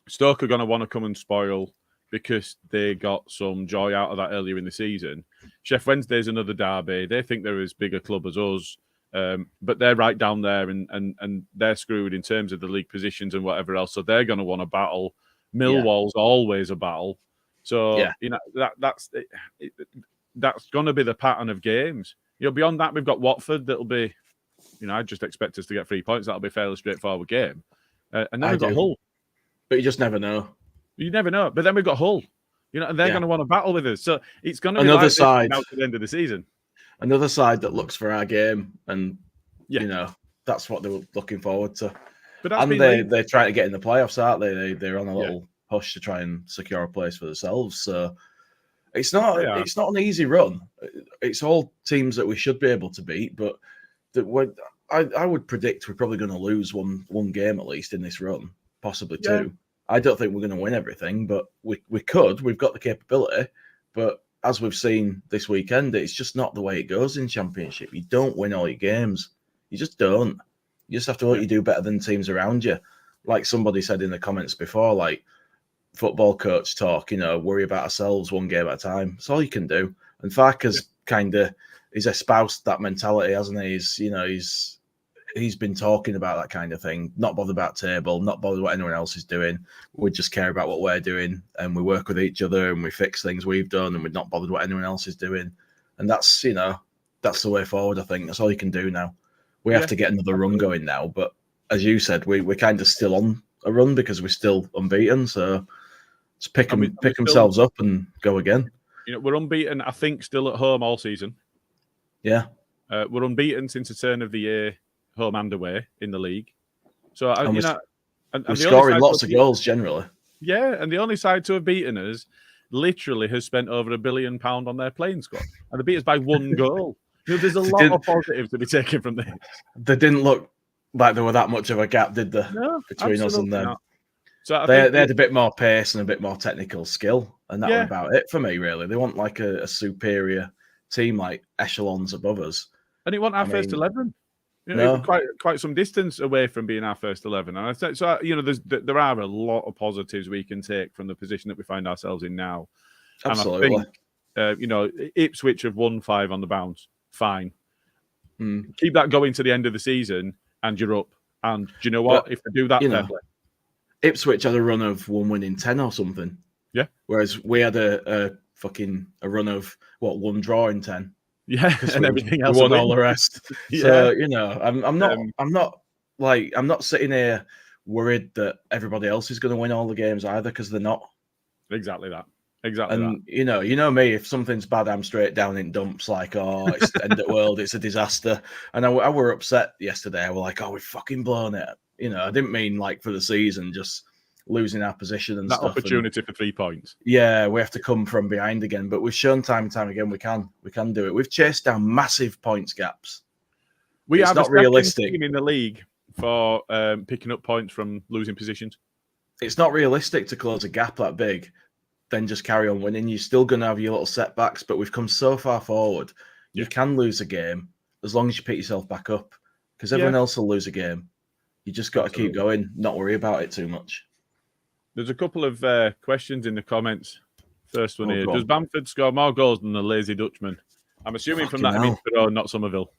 Stoke are going to want to come and spoil because they got some joy out of that earlier in the season. Sheff Wednesday is another derby. They think they're as big a club as us, but they're right down there and they're screwed in terms of the league positions and whatever else. So they're going to want a battle. Millwall's always a battle. So that's going to be the pattern of games. Beyond that, we've got Watford. That'll be, I just expect us to get 3 points. That'll be a fairly straightforward game. And then we've got Hull. But you just never know. You never know. But then we've got Hull. And they're going to want to battle with us. So it's going to be another like side now to the end of the season. Another side that looks for our game, and that's what they were looking forward to. But they're trying to get in the playoffs, aren't they? They're on a little push to try and secure a place for themselves. So it's not an easy run. It's all teams that we should be able to beat, but I would predict we're probably going to lose one game at least in this run, possibly 2. I don't think we're going to win everything, but we could. We've got the capability, but as we've seen this weekend, it's just not the way it goes in Championship. You don't win all your games. You just don't. You just have to let you do better than teams around you. Like somebody said in the comments before, like football coach talk, worry about ourselves one game at a time. That's all you can do. And Farke's he's espoused that mentality, hasn't he? He's been talking about that kind of thing, not bothered about table, not bothered what anyone else is doing. We just care about what we're doing, and we work with each other, and we fix things we've done, and we're not bothered what anyone else is doing. And that's the way forward. I think that's all you can do now. We have to get another run going now, but as you said, we're kind of still on a run because we're still unbeaten. So just pick themselves up and go again. We're unbeaten, I think, still at home all season. Yeah, we're unbeaten since the turn of the year, home and away in the league. So we're scoring lots of goals generally. Yeah, and the only side to have beaten us literally has spent over £1 billion on their playing squad, and they beat us by 1 goal. There's a lot of positives to be taken from this. They didn't look like there were that much of a gap, did they? No, between us and them. Not. So they had a bit more pace and a bit more technical skill, and that was about it for me. Really, they want like a superior team, like echelons above us. And it wasn't our first 11. Quite some distance away from being our first 11. And I said, so there are a lot of positives we can take from the position that we find ourselves in now. Absolutely. And I think, Ipswich have won 5 on the bounce. Fine. Keep that going to the end of the season, and you're up. And do you know what? If they do that, fair play. Ipswich had a run of 1 win in 10 or something. Yeah. Whereas we had a run of 1 draw in 10. Yeah, and everything else. Won all the rest. So I'm not sitting here worried that everybody else is going to win all the games either, because they're not. Exactly that. And you know me, if something's bad, I'm straight down in dumps. Like, it's the end of the world, it's a disaster. And I were upset yesterday. I were like, we've fucking blown it. I didn't mean like for the season, just losing our position and that stuff. Opportunity for 3 points. Yeah, we have to come from behind again, but we've shown time and time again we can do it. We've chased down massive points gaps. It's not realistic team in the league for picking up points from losing positions. It's not realistic to close a gap that big, then just carry on winning. You're still going to have your little setbacks, but we've come so far forward. You can lose a game as long as you pick yourself back up, because everyone else will lose a game. You just got to keep going, not worry about it too much. There's a couple of questions in the comments. First one here. Does Bamford score more goals than the lazy Dutchman? I'm assuming from that means not Somerville.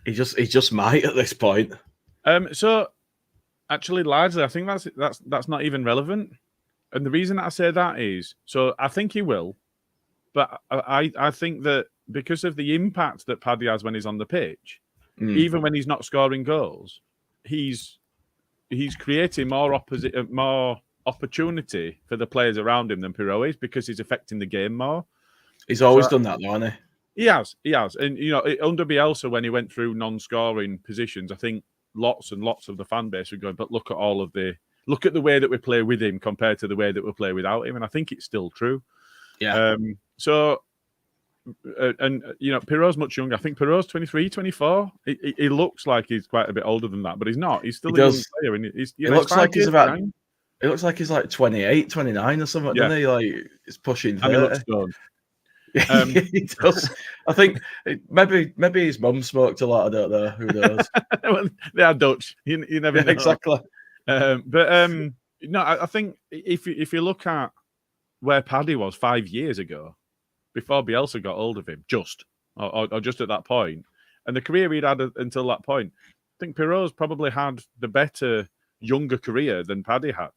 He just might at this point. So actually, largely, I think that's not even relevant. And the reason I say that is, so I think he will, but I think that because of the impact that Paddy has when he's on the pitch, even when he's not scoring goals, he's creating more opportunity for the players around him than Pirot is, because he's affecting the game more. He's always done that, though, hasn't he? He has. And, under Bielsa, when he went through non-scoring positions, I think lots and lots of the fan base were going, but look at the way that we play with him compared to the way that we play without him. And I think it's still true. Yeah. So and Pirot's much younger. I think Pirot's 23, 24. He looks like he's quite a bit older than that, but he's not. He's still a young player. And he looks like he's about. It looks like he's like 28, 29 or something, doesn't he? Like he's pushing 30. And he looks stoned. He does. I think maybe his mum smoked a lot. I don't know. Who knows? Well, they are Dutch. You never know. Exactly. No, I think if you look at where Paddy was 5 years ago, before Bielsa got hold of him, just at that point, and the career he'd had until that point, I think Pirot's probably had the better younger career than Paddy had.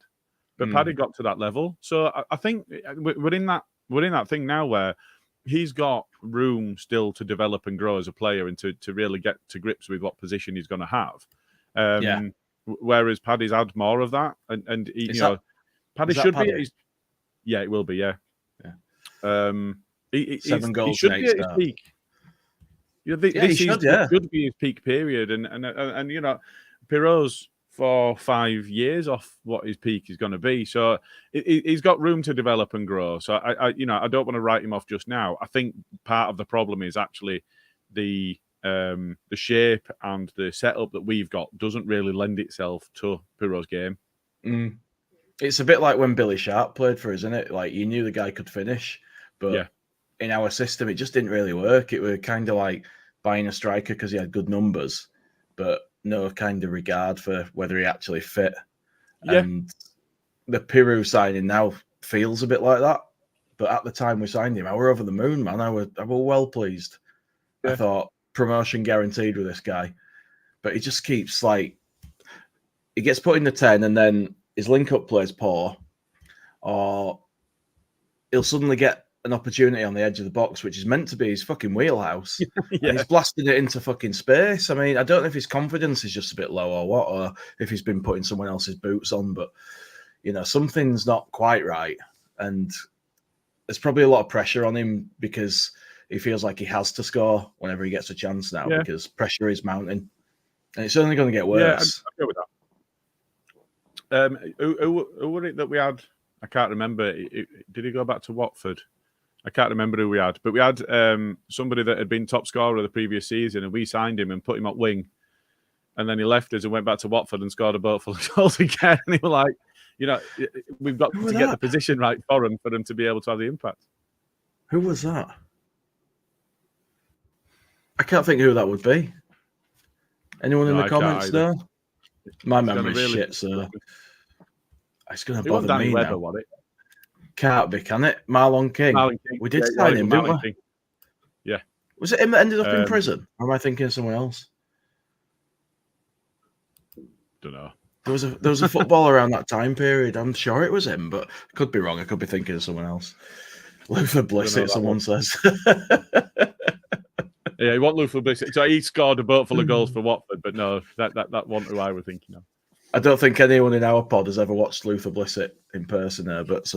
But Paddy got to that level, so I think we're in that thing now where he's got room still to develop and grow as a player and to really get to grips with what position he's going to have. Whereas Paddy's had more of that, and Paddy should be. Yeah, it will be. Yeah. 7 goals. He should be at his peak. This should be his peak period, and Pirot's 4 or 5 years off what his peak is going to be. So he's got room to develop and grow. So I don't want to write him off just now. I think part of the problem is actually the shape and the setup that we've got doesn't really lend itself to Pirot's game. It's a bit like when Billy Sharp played for us, isn't it? Like you knew the guy could finish, but in our system, it just didn't really work. It was kind of like buying a striker because he had good numbers, but no kind of regard for whether he actually fit. And the Piru signing now feels a bit like that. But at the time we signed him, I were over the moon, man. I were well pleased. I thought promotion guaranteed with this guy. But he just keeps he gets put in the 10 and then his link-up play's poor, or he'll suddenly get an opportunity on the edge of the box, which is meant to be his fucking wheelhouse. And he's blasting it into fucking space. I mean, I don't know if his confidence is just a bit low or what, or if he's been putting someone else's boots on, but, something's not quite right. And there's probably a lot of pressure on him because he feels like he has to score whenever he gets a chance now because pressure is mounting. And it's only going to get worse. Yeah, I'd go with that. Who were it that we had? I can't remember. Did he go back to Watford? I can't remember who we had, but we had somebody that had been top scorer the previous season, and we signed him and put him up wing, and then he left us and went back to Watford and scored a boat full of goals again. And he was like, we've got to get the position right for him to be able to have the impact. Who was that? I can't think who that would be. Anyone in the comments there? My memory's shit, so it's going to bother me now. Was it? Can't be, can it? Marlon King. We did sign him, didn't we? Yeah. Was it him that ended up in prison? Or am I thinking of someone else? Don't know. There was a footballer around that time period. I'm sure it was him, but I could be wrong. I could be thinking of someone else. Luther Blissett, someone says. Yeah, he wasn't Luther Blissett. So he scored a boat full of goals for Watford, but no, that wasn't who I was thinking of. I don't think anyone in our pod has ever watched Luther Blissett in person there, but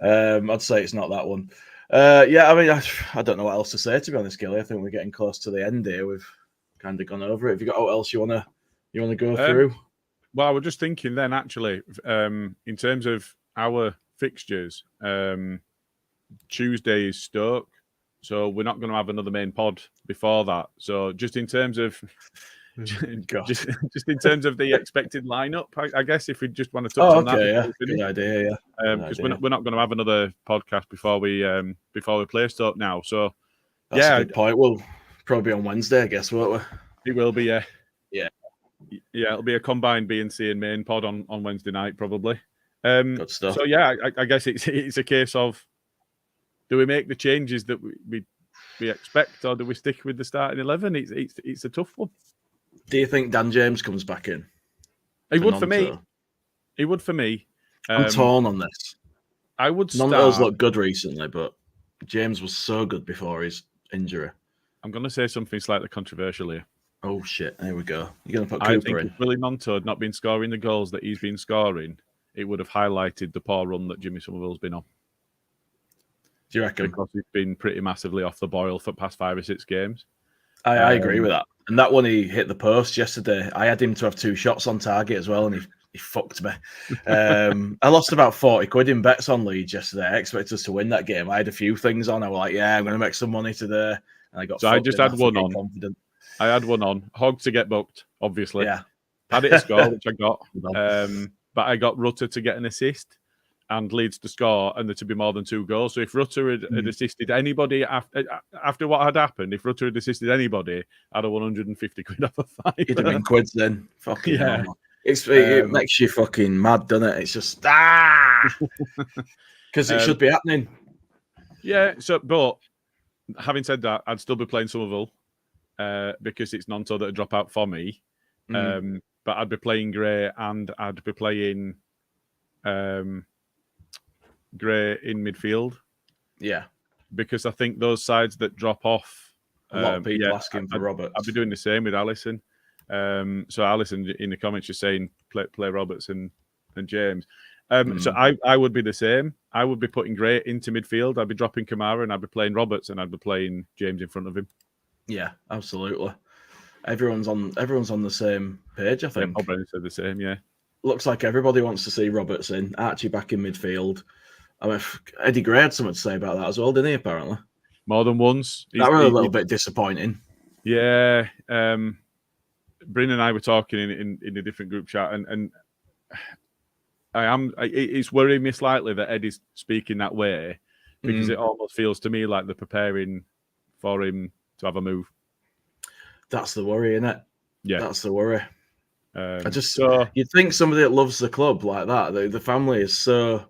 I'd say it's not that one. I mean, I don't know what else to say, to be honest, Gilly. I think we're getting close to the end here. We've kind of gone over it. Have you got what else you wanna go through? Well, I was just thinking then, actually, in terms of our fixtures, Tuesday is Stoke, so we're not going to have another main pod before that. So just in terms of just in terms of the expected lineup, I guess if we just want to touch on that. Yeah, good idea. Because we're not going to have another podcast before we play Stoke now. So that's a good point. We'll probably be on Wednesday, I guess, won't we? It will be, yeah. Yeah, it'll be a combined B and C and main pod on Wednesday night, probably. Good stuff. So yeah, I guess it's a case of, do we make the changes that we expect, or do we stick with the starting 11? It's a tough one. Do you think Dan James comes back in? He would for me. He would for me. I'm torn on this. I would start. None of those look good recently, but James was so good before his injury. I'm going to say something slightly controversial here. Oh shit! There we go. You're going to put Cooper in. If Willie Monto had not been scoring the goals that he's been scoring, it would have highlighted the poor run that Jimmy Somerville's been on. Do you reckon? Because he's been pretty massively off the boil for the past 5 or 6 games. I agree with that. And that one, he hit the post yesterday. I had him to have 2 shots on target as well, and he he fucked me. I lost about 40 quid in bets on Leeds yesterday. I expected us to win that game. I had a few things on. I was like, yeah, I'm going to make some money today. And I got so I just had one on. Confident. I had one on. Hogg to get booked, obviously. Yeah. Had it a score, which I got. But I got Rutter to get an assist and Leeds to score and there to be more than 2 goals. So if Rutter had assisted anybody after what had happened, if Rutter had assisted anybody, I'd have 150 quid off a five. You'd have been quids then. Fucking hell. It makes you fucking mad, doesn't it? It's just because it should be happening. Yeah. So, but having said that, I'd still be playing Somerville because it's Nonto that would drop out for me. But I'd be playing Gray and I'd be playing Gray in midfield. Yeah, because I think those sides that drop off, a lot of people asking for Roberts. I'd be doing the same with Allison. So Allison in the comments is saying play Roberts and James. So I would be the same. I would be putting Gray into midfield. I'd be dropping Kamara and I'd be playing Roberts and I'd be playing James in front of him. Yeah, absolutely. Everyone's on the same page, I think. Yeah, Bob said the same, yeah. Looks like everybody wants to see Roberts in. Archie back in midfield. I mean, Eddie Gray had something to say about that as well, didn't he, apparently? More than once. That was a little bit disappointing. Yeah. Bryn and I were talking in a different group chat, and it's worrying me slightly that Eddie's speaking that way because it almost feels to me like they're preparing for him to have a move. That's the worry, isn't it? Yeah. That's the worry. You'd think somebody that loves the club like that, the family is so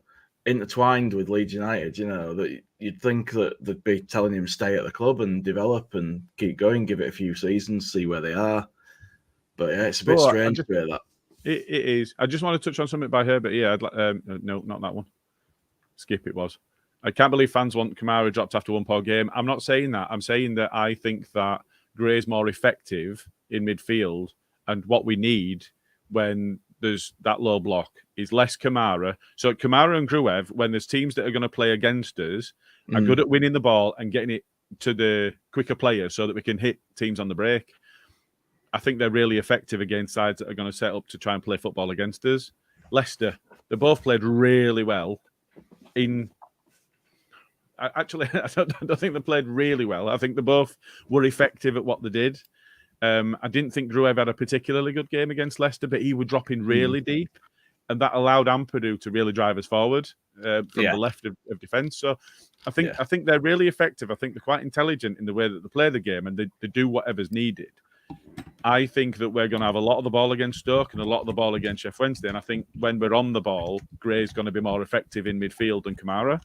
intertwined with Leeds United, you know, that you'd think that they'd be telling him stay at the club and develop and keep going, give it a few seasons, see where they are. But yeah, it's a bit strange to hear that. It is. I just want to touch on something by Herbert. Yeah, no, not that one. Skip it was. I can't believe fans want Kamara dropped after one poor game. I'm not saying that. I'm saying that I think that Gray's more effective in midfield, and what we need when there's that low block is less Kamara. So Kamara and Gruev, when there's teams that are going to play against us, are good at winning the ball and getting it to the quicker players so that we can hit teams on the break. I think they're really effective against sides that are going to set up to try and play football against us. Leicester, they both played really well. I don't think they played really well. I think they both were effective at what they did. I didn't think Gruev had a particularly good game against Leicester, but he would drop in really deep, and that allowed Ampadu to really drive us forward from the left of defence. So I think they're really effective. I think they're quite intelligent in the way that they play the game, and they do whatever's needed. I think that we're going to have a lot of the ball against Stoke and a lot of the ball against Sheffield Wednesday, and I think when we're on the ball, Gray's going to be more effective in midfield than Kamara.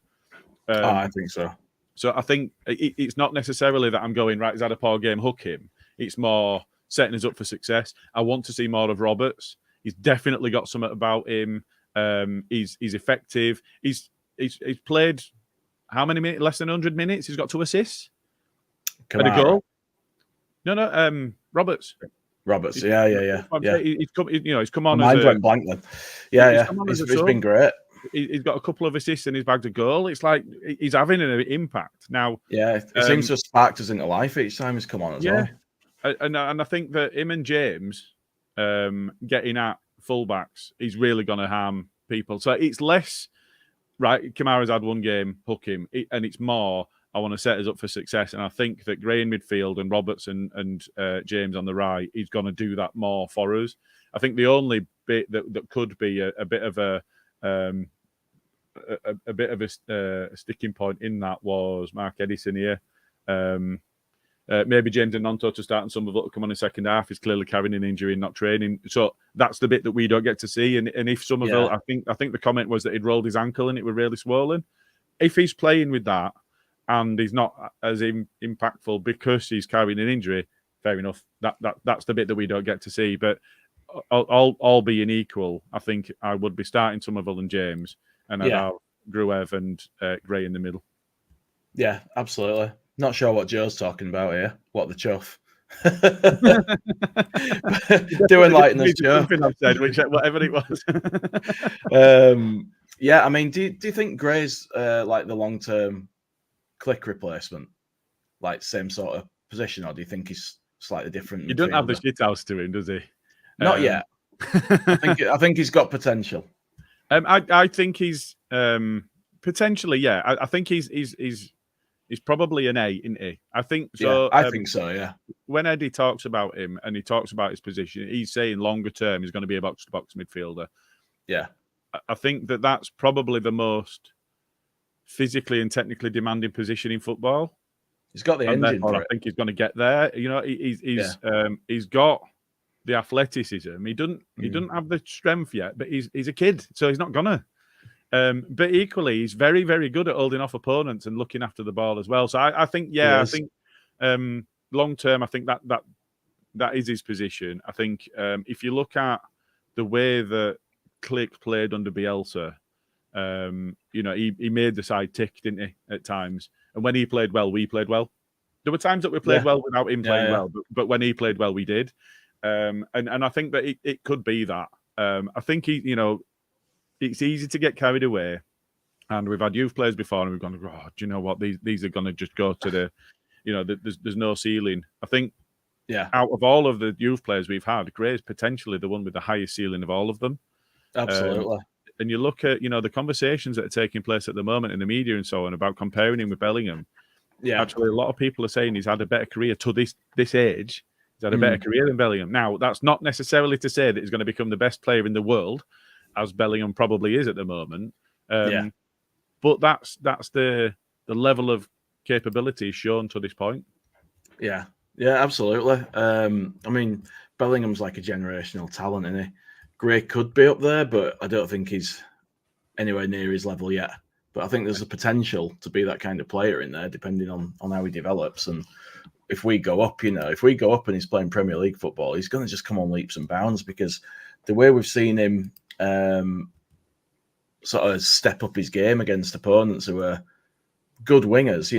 I think so. So I think it's not necessarily that I'm going, right, he's had a poor game, hook him. It's more setting us up for success. I want to see more of Roberts. He's definitely got something about him. He's effective. He's played how many minutes? Less than 100 minutes. He's got 2 assists. And a goal. No, Roberts. Yeah. He's come on. Mine went blank then. Yeah. It's been great. He's got a couple of assists and he's bagged a goal. It's like he's having an impact now. Yeah, it seems to have sparked us into life each time he's come on as well. And I think that him and James getting at fullbacks is really going to harm people. So it's less, right, Kamara's had one game, hook him, and it's more, I want to set us up for success. And I think that Gray in midfield and Roberts and James on the right, he's going to do that more for us. I think the only bit that could be a bit of a sticking point in that was Mark Edison here. Maybe James and Nonto to start and some of it will come on in second half. He's clearly carrying an injury and not training. So that's the bit that we don't get to see. And if Somerville, I think the comment was that he'd rolled his ankle and it was really swollen. If he's playing with that and he's not as impactful because he's carrying an injury, fair enough. That's the bit that we don't get to see. But all being equal, I think I would be starting Somerville and James, and I'd have Gruev and Gray in the middle. Yeah, absolutely. Not sure what Joe's talking about here. What the chuff? Doing like this, Joe. I've said, whatever it was. I mean, do you think Gray's like the long-term Click replacement, like same sort of position, or do you think he's slightly different? He doesn't have the shit house to him, does he? Not yet. I think he's got potential. I think he's potentially, yeah. I think he's probably an A, isn't he? I think so. Yeah, I think so. Yeah. When Eddie talks about him and he talks about his position, he's saying longer term he's going to be a box-to-box midfielder. Yeah. I think that's probably the most physically and technically demanding position in football. He's got the engine for it. I think he's going to get there. You know, he's got the athleticism. He doesn't have the strength yet, but he's a kid, so he's not gonna. But equally, he's very, very good at holding off opponents and looking after the ball as well. So I think long term, I think that is his position. I think if you look at the way that Click played under Bielsa, he made the side tick, didn't he, at times? And when he played well, we played well. There were times that we played well without him playing well, but when he played well, we did. And I think that it could be that. I think it's easy to get carried away, and we've had youth players before, and we've gone, oh, do you know what? These are going to just go to the, there's no ceiling. I think, out of all of the youth players we've had, Gray's potentially the one with the highest ceiling of all of them. Absolutely. And you look at, the conversations that are taking place at the moment in the media and so on about comparing him with Bellingham. Yeah, actually, a lot of people are saying he's had a better career to this age. He's had a better career than Bellingham. Now, that's not necessarily to say that he's going to become the best player in the world, as Bellingham probably is at the moment. But that's the level of capability shown to this point. Yeah, absolutely. I mean, Bellingham's like a generational talent, isn't he? Gray could be up there, but I don't think he's anywhere near his level yet. But I think there's a potential to be that kind of player in there, depending on how he develops. And if we go up, and he's playing Premier League football, he's going to just come on leaps and bounds, because the way we've seen him sort of step up his game against opponents who are good wingers,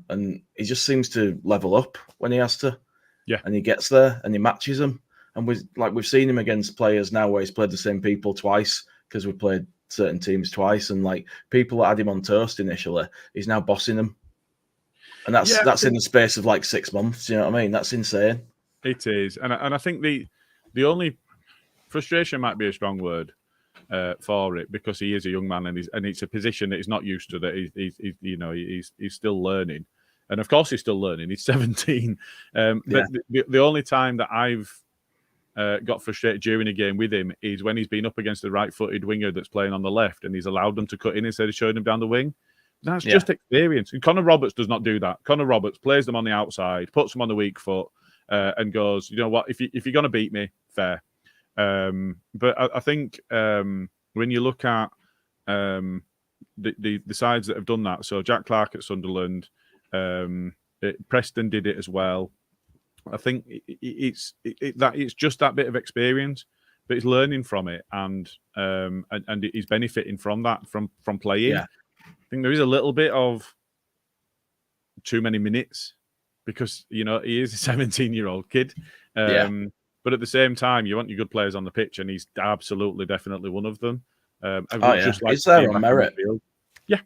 and he just seems to level up when he has to. Yeah. And he gets there and he matches them. And we've seen him against players now where he's played the same people twice, because we've played certain teams twice, and like people that had him on toast initially, he's now bossing them. And that's in the space of like 6 months. You know what I mean? That's insane. It is. And I think the only frustration might be a strong word for it, because he is a young man, and it's a position that he's not used to, that he's still learning. And of course he's still learning. He's 17. But the only time that I've got frustrated during a game with him is when he's been up against the right-footed winger that's playing on the left, and he's allowed them to cut in instead of showing them down the wing. That's just experience. And Connor Roberts does not do that. Connor Roberts plays them on the outside, puts them on the weak foot, and goes, you know what, if you're going to beat me, fair. But I think when you look at the sides that have done that, so Jack Clark at Sunderland, Preston did it as well. I think it's just that bit of experience, but he's learning from it, and he's benefiting from that from playing. Yeah. I think there is a little bit of too many minutes, because he is a 17-year-old kid. But at the same time, you want your good players on the pitch, and he's definitely one of them. It's there on merit. Yeah,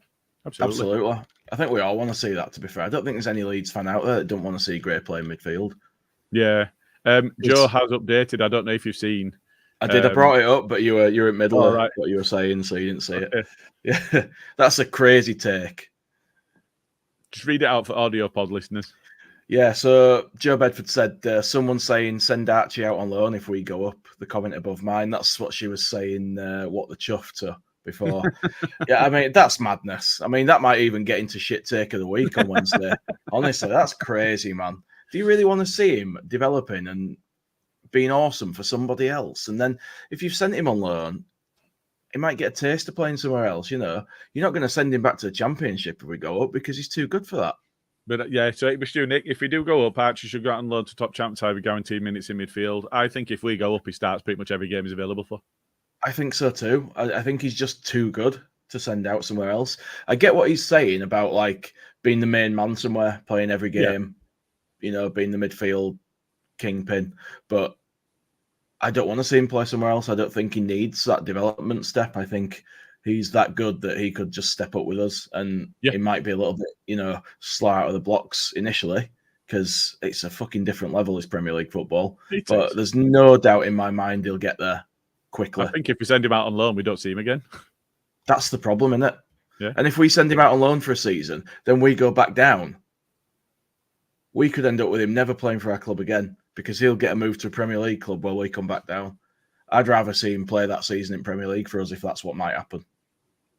absolutely. I think we all want to see that, to be fair. I don't think there's any Leeds fan out there that don't want to see Gray play midfield. Yeah. Joe has updated. I don't know if you've seen. I did. I brought it up, but you were in middle of what you were saying, so you didn't see it. Yeah, that's a crazy take. Just read it out for audio pod listeners. Yeah, so Joe Bedford said, someone saying send Archie out on loan if we go up. The comment above mine, that's what she was saying, what the chuff to before. Yeah, I mean, that's madness. I mean, that might even get into shit take of the week on Wednesday. Honestly, that's crazy, man. Do you really want to see him developing and being awesome for somebody else? And then if you've sent him on loan, he might get a taste of playing somewhere else, You're not going to send him back to the Championship if we go up, because he's too good for that. But yeah, so it was Stu, Nick. If we do go up, Archie should go out and loan to top champ side with guaranteed minutes in midfield. I think if we go up, he starts pretty much every game he's available for. I think so too. I think he's just too good to send out somewhere else. I get what he's saying about like being the main man somewhere, playing every game, being the midfield kingpin. But I don't want to see him play somewhere else. I don't think he needs that development step. I think he's that good that he could just step up with us, and he might be a little bit, slow out of the blocks initially, because it's a fucking different level, is Premier League football. There's no doubt in my mind he'll get there. quickly. I think if we send him out on loan, we don't see him again. That's the problem, isn't it? Yeah. And if we send him out on loan for a season, then we go back down. We could end up with him never playing for our club again because he'll get a move to a Premier League club while we come back down. I'd rather see him play that season in Premier League for us if that's what might happen.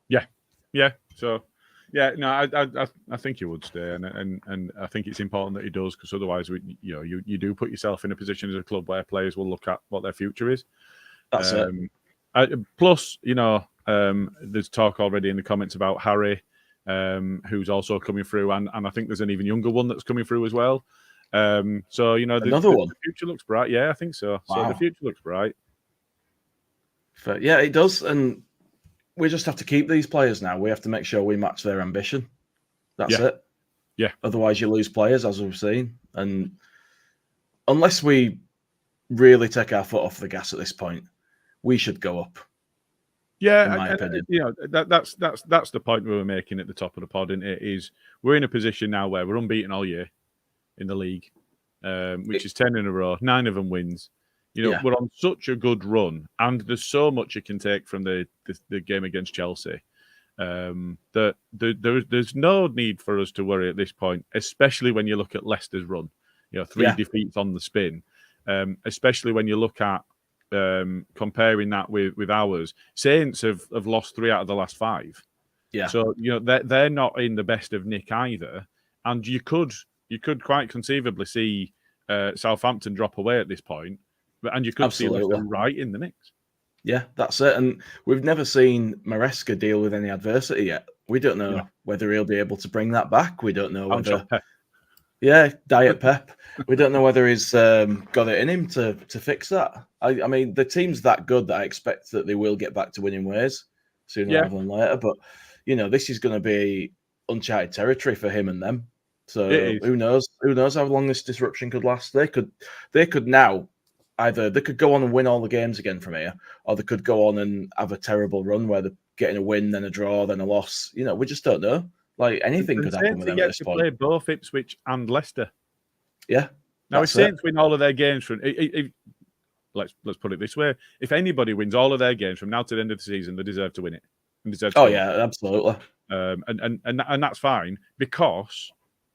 Yeah. So, yeah, no, I think he would stay, and I think it's important that he does because otherwise, you do put yourself in a position as a club where players will look at what their future is. That's it. Plus, there's talk already in the comments about Harry, who's also coming through, and I think there's an even younger one that's coming through as well. So Another one. The future looks bright. Yeah, I think so. Wow. So the future looks bright. But yeah, it does, and we just have to keep these players now. We have to make sure we match their ambition. That's it. Yeah. Otherwise, you lose players, as we've seen, and unless we really take our foot off the gas at this point, we should go up. Yeah, in my opinion. That's the point we were making at the top of the pod, and it is we're in a position now where we're unbeaten all year in the league, which is 10 in a row, 9 of them wins. We're on such a good run, and there's so much you can take from the game against Chelsea that there's no need for us to worry at this point, especially when you look at Leicester's run. 3 defeats on the spin, especially when you look at comparing that with ours. Saints have lost 3 out of the last 5. Yeah. So they're not in the best of nick either, and you could quite conceivably see Southampton drop away at this point, and you could see Leicester right in the mix. Yeah, that's it. And we've never seen Maresca deal with any adversity yet. We don't know whether he'll be able to bring that back. We don't know whether. Yeah, Diet Pep. We don't know whether he's got it in him to fix that. I mean, the team's that good that I expect that they will get back to winning ways sooner rather than later. But, this is going to be uncharted territory for him and them. So who knows? Who knows how long this disruption could last? They could now either they could go on and win all the games again from here, or they could go on and have a terrible run where they're getting a win, then a draw, then a loss. We just don't know. Like anything could happen with them at this point. Play both Ipswich and Leicester. Yeah. Now, if Saints win all of their games from, let's put it this way: if anybody wins all of their games from now to the end of the season, they deserve to win it. And deserve to win absolutely. And that's fine because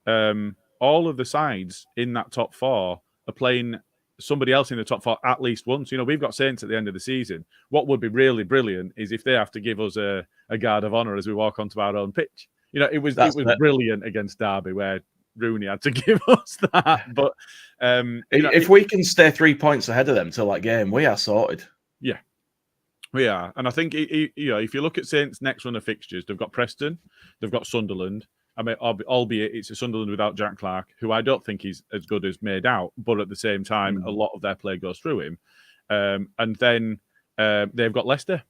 all of the sides in that top 4 are playing somebody else in the top 4 at least once. We've got Saints at the end of the season. What would be really brilliant is if they have to give us a guard of honour as we walk onto our own pitch. It was brilliant against Derby where Rooney had to give us that. But if we can stay 3 points ahead of them till that game, we are sorted. Yeah, we are. And I think if you look at Saints' next run of fixtures, they've got Preston, they've got Sunderland. I mean, albeit it's a Sunderland without Jack Clarke, who I don't think he's as good as made out, but at the same time, a lot of their play goes through him. And then they've got Leicester.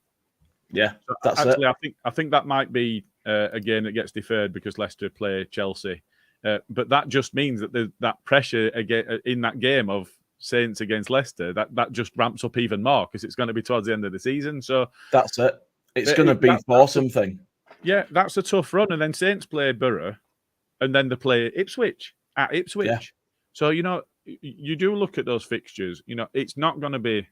Yeah, so that's actually, it. I think that might be a game that gets deferred because Leicester play Chelsea. But that just means that there's that pressure again in that game of Saints against Leicester, that just ramps up even more because it's going to be towards the end of the season. So that's it. It's going to be for something. Yeah, that's a tough run. And then Saints play Borough, and then they play Ipswich at Ipswich. Yeah. So, you do look at those fixtures. It's not going to be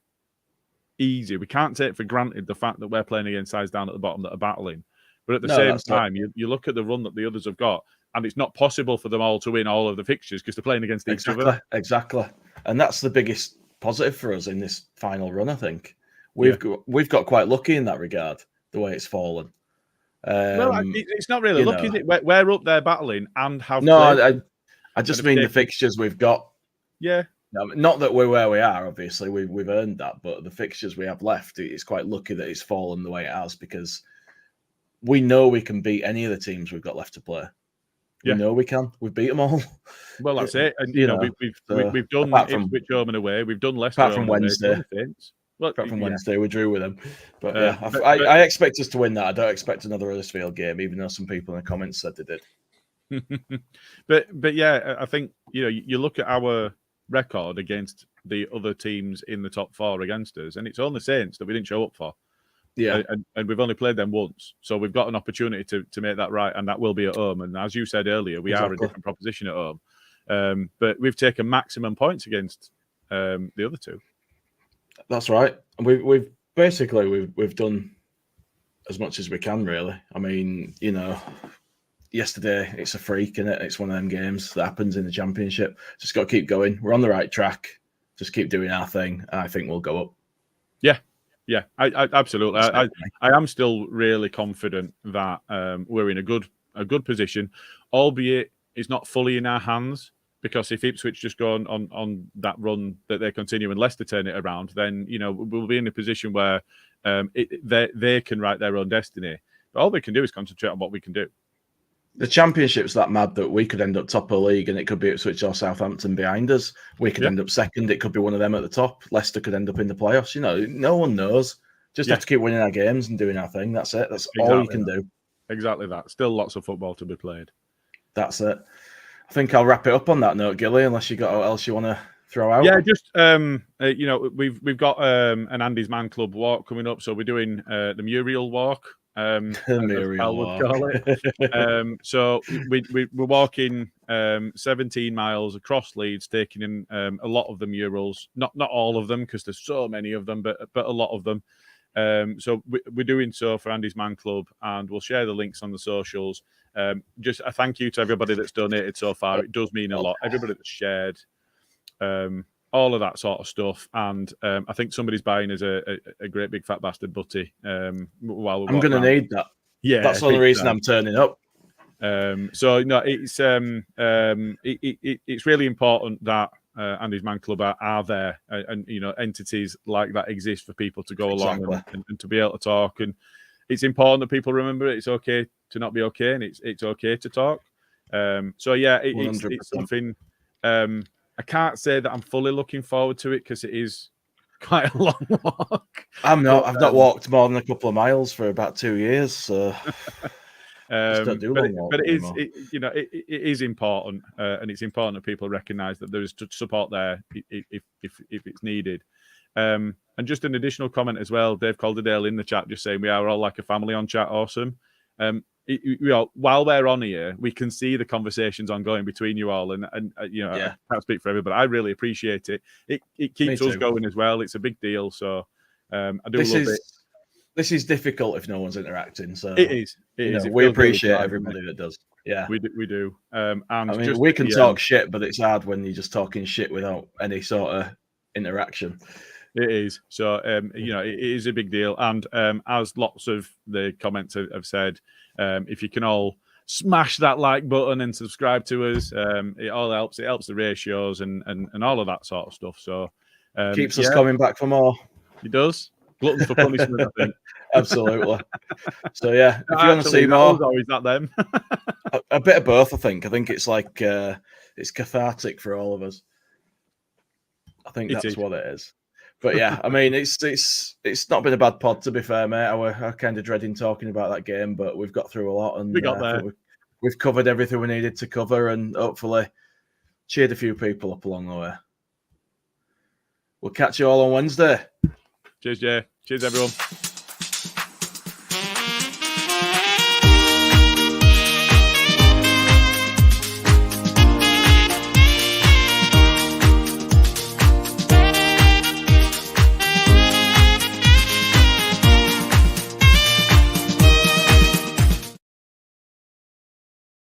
easy. We can't take for granted the fact that we're playing against sides down at the bottom that are battling. But at the same time, you look at the run that the others have got, and it's not possible for them all to win all of the fixtures because they're playing against each other. Exactly. And that's the biggest positive for us in this final run, I think. We've got quite lucky in that regard, the way it's fallen. It's not really lucky, is it? We're up there battling and have. No, I just mean the fixtures we've got. Yeah. Not that we're where we are, obviously. We've earned that, but the fixtures we have left, it's quite lucky that it's fallen the way it has because we know we can beat any of the teams we've got left to play. We know we can. We've beat them all. Well, that's it. And we've done Ipswich home and away. We've done Leicester apart from Wednesday. Apart from Wednesday, we drew with them. But I expect us to win that. I don't expect another Huddersfield game, even though some people in the comments said they did. but yeah, I think you look at our record against the other teams in the top 4 against us, and it's only Saints that we didn't show up for. Yeah, and we've only played them once, so we've got an opportunity to make that right, and that will be at home. And as you said earlier, we are a different proposition at home, but we've taken maximum points against the other two. That's right. And we've basically we've done as much as we can, really. I mean, yesterday it's a freak, innit? It's one of them games that happens in the Championship. Just got to keep going. We're on the right track. Just keep doing our thing. I think we'll go up. Yeah, I absolutely. I am still really confident that we're in a good position, albeit it's not fully in our hands. Because if Ipswich just go on that run that they continue and Leicester turn it around, then we'll be in a position where they can write their own destiny. But all they can do is concentrate on what we can do. The Championship's that mad that we could end up top of the league and it could be Ipswich or Southampton behind us. We could end up second. It could be one of them at the top. Leicester could end up in the playoffs. No one knows. Just have to keep winning our games and doing our thing. That's it. That's all you can do. Exactly that. Still lots of football to be played. That's it. I think I'll wrap it up on that note, Gilly, unless you got what else you want to throw out. Yeah, just we've got an Andy's Man Club walk coming up, so we're doing the Muriel walk. Muriel walk. So we're walking 17 miles across Leeds, taking in a lot of the murals. Not all of them, because there's so many of them, but a lot of them. So we're doing so for Andy's Man Club, and we'll share the links on the socials. Just a thank you to everybody that's donated so far. It does mean a lot. Everybody that's shared, all of that sort of stuff. And I think somebody's buying us a great big fat bastard butty. While I'm going to need that. Yeah, that's the only reason I'm turning up. So no, it's really important that Andy's Man Club are there, and entities like that exist for people to go along and to be able to talk. And it's important that people remember it's okay to not be okay, and it's okay to talk. So yeah, it's something. I can't say that I'm fully looking forward to it because it is quite a long walk. I'm not. I've not walked more than a couple of miles for about 2 years. So. But it is important, and it's important that people recognise that there is support there if it's needed. And just an additional comment as well, Dave Calderdale in the chat just saying we are all like a family on chat. Awesome. While we're on here, we can see the conversations ongoing between you all, and I can't speak for everybody. I really appreciate it. It keeps us going as well. It's a big deal, so I do love it. This is difficult if no one's interacting. So it is. We appreciate everybody that does. Yeah, we do. And I mean, we can talk shit, but it's hard when you're just talking shit without any sort of interaction. It is. So it is a big deal. And as lots of the comments have said, if you can all smash that like button and subscribe to us, it all helps. It helps the ratios and all of that sort of stuff. So keeps us coming back for more. It does. Glutton for punishment, I think. Absolutely. So yeah, if you want to see more, or is that them? a bit of both. I think it's like it's cathartic for all of us. I think that's what it is. But yeah, I mean, it's not been a bad pod, to be fair, mate. I were kind of dreading talking about that game, but we've got through a lot, and we got there. We've covered everything we needed to cover, and hopefully cheered a few people up along the way. We'll catch you all on Wednesday. Cheers, Jay. Cheers, everyone.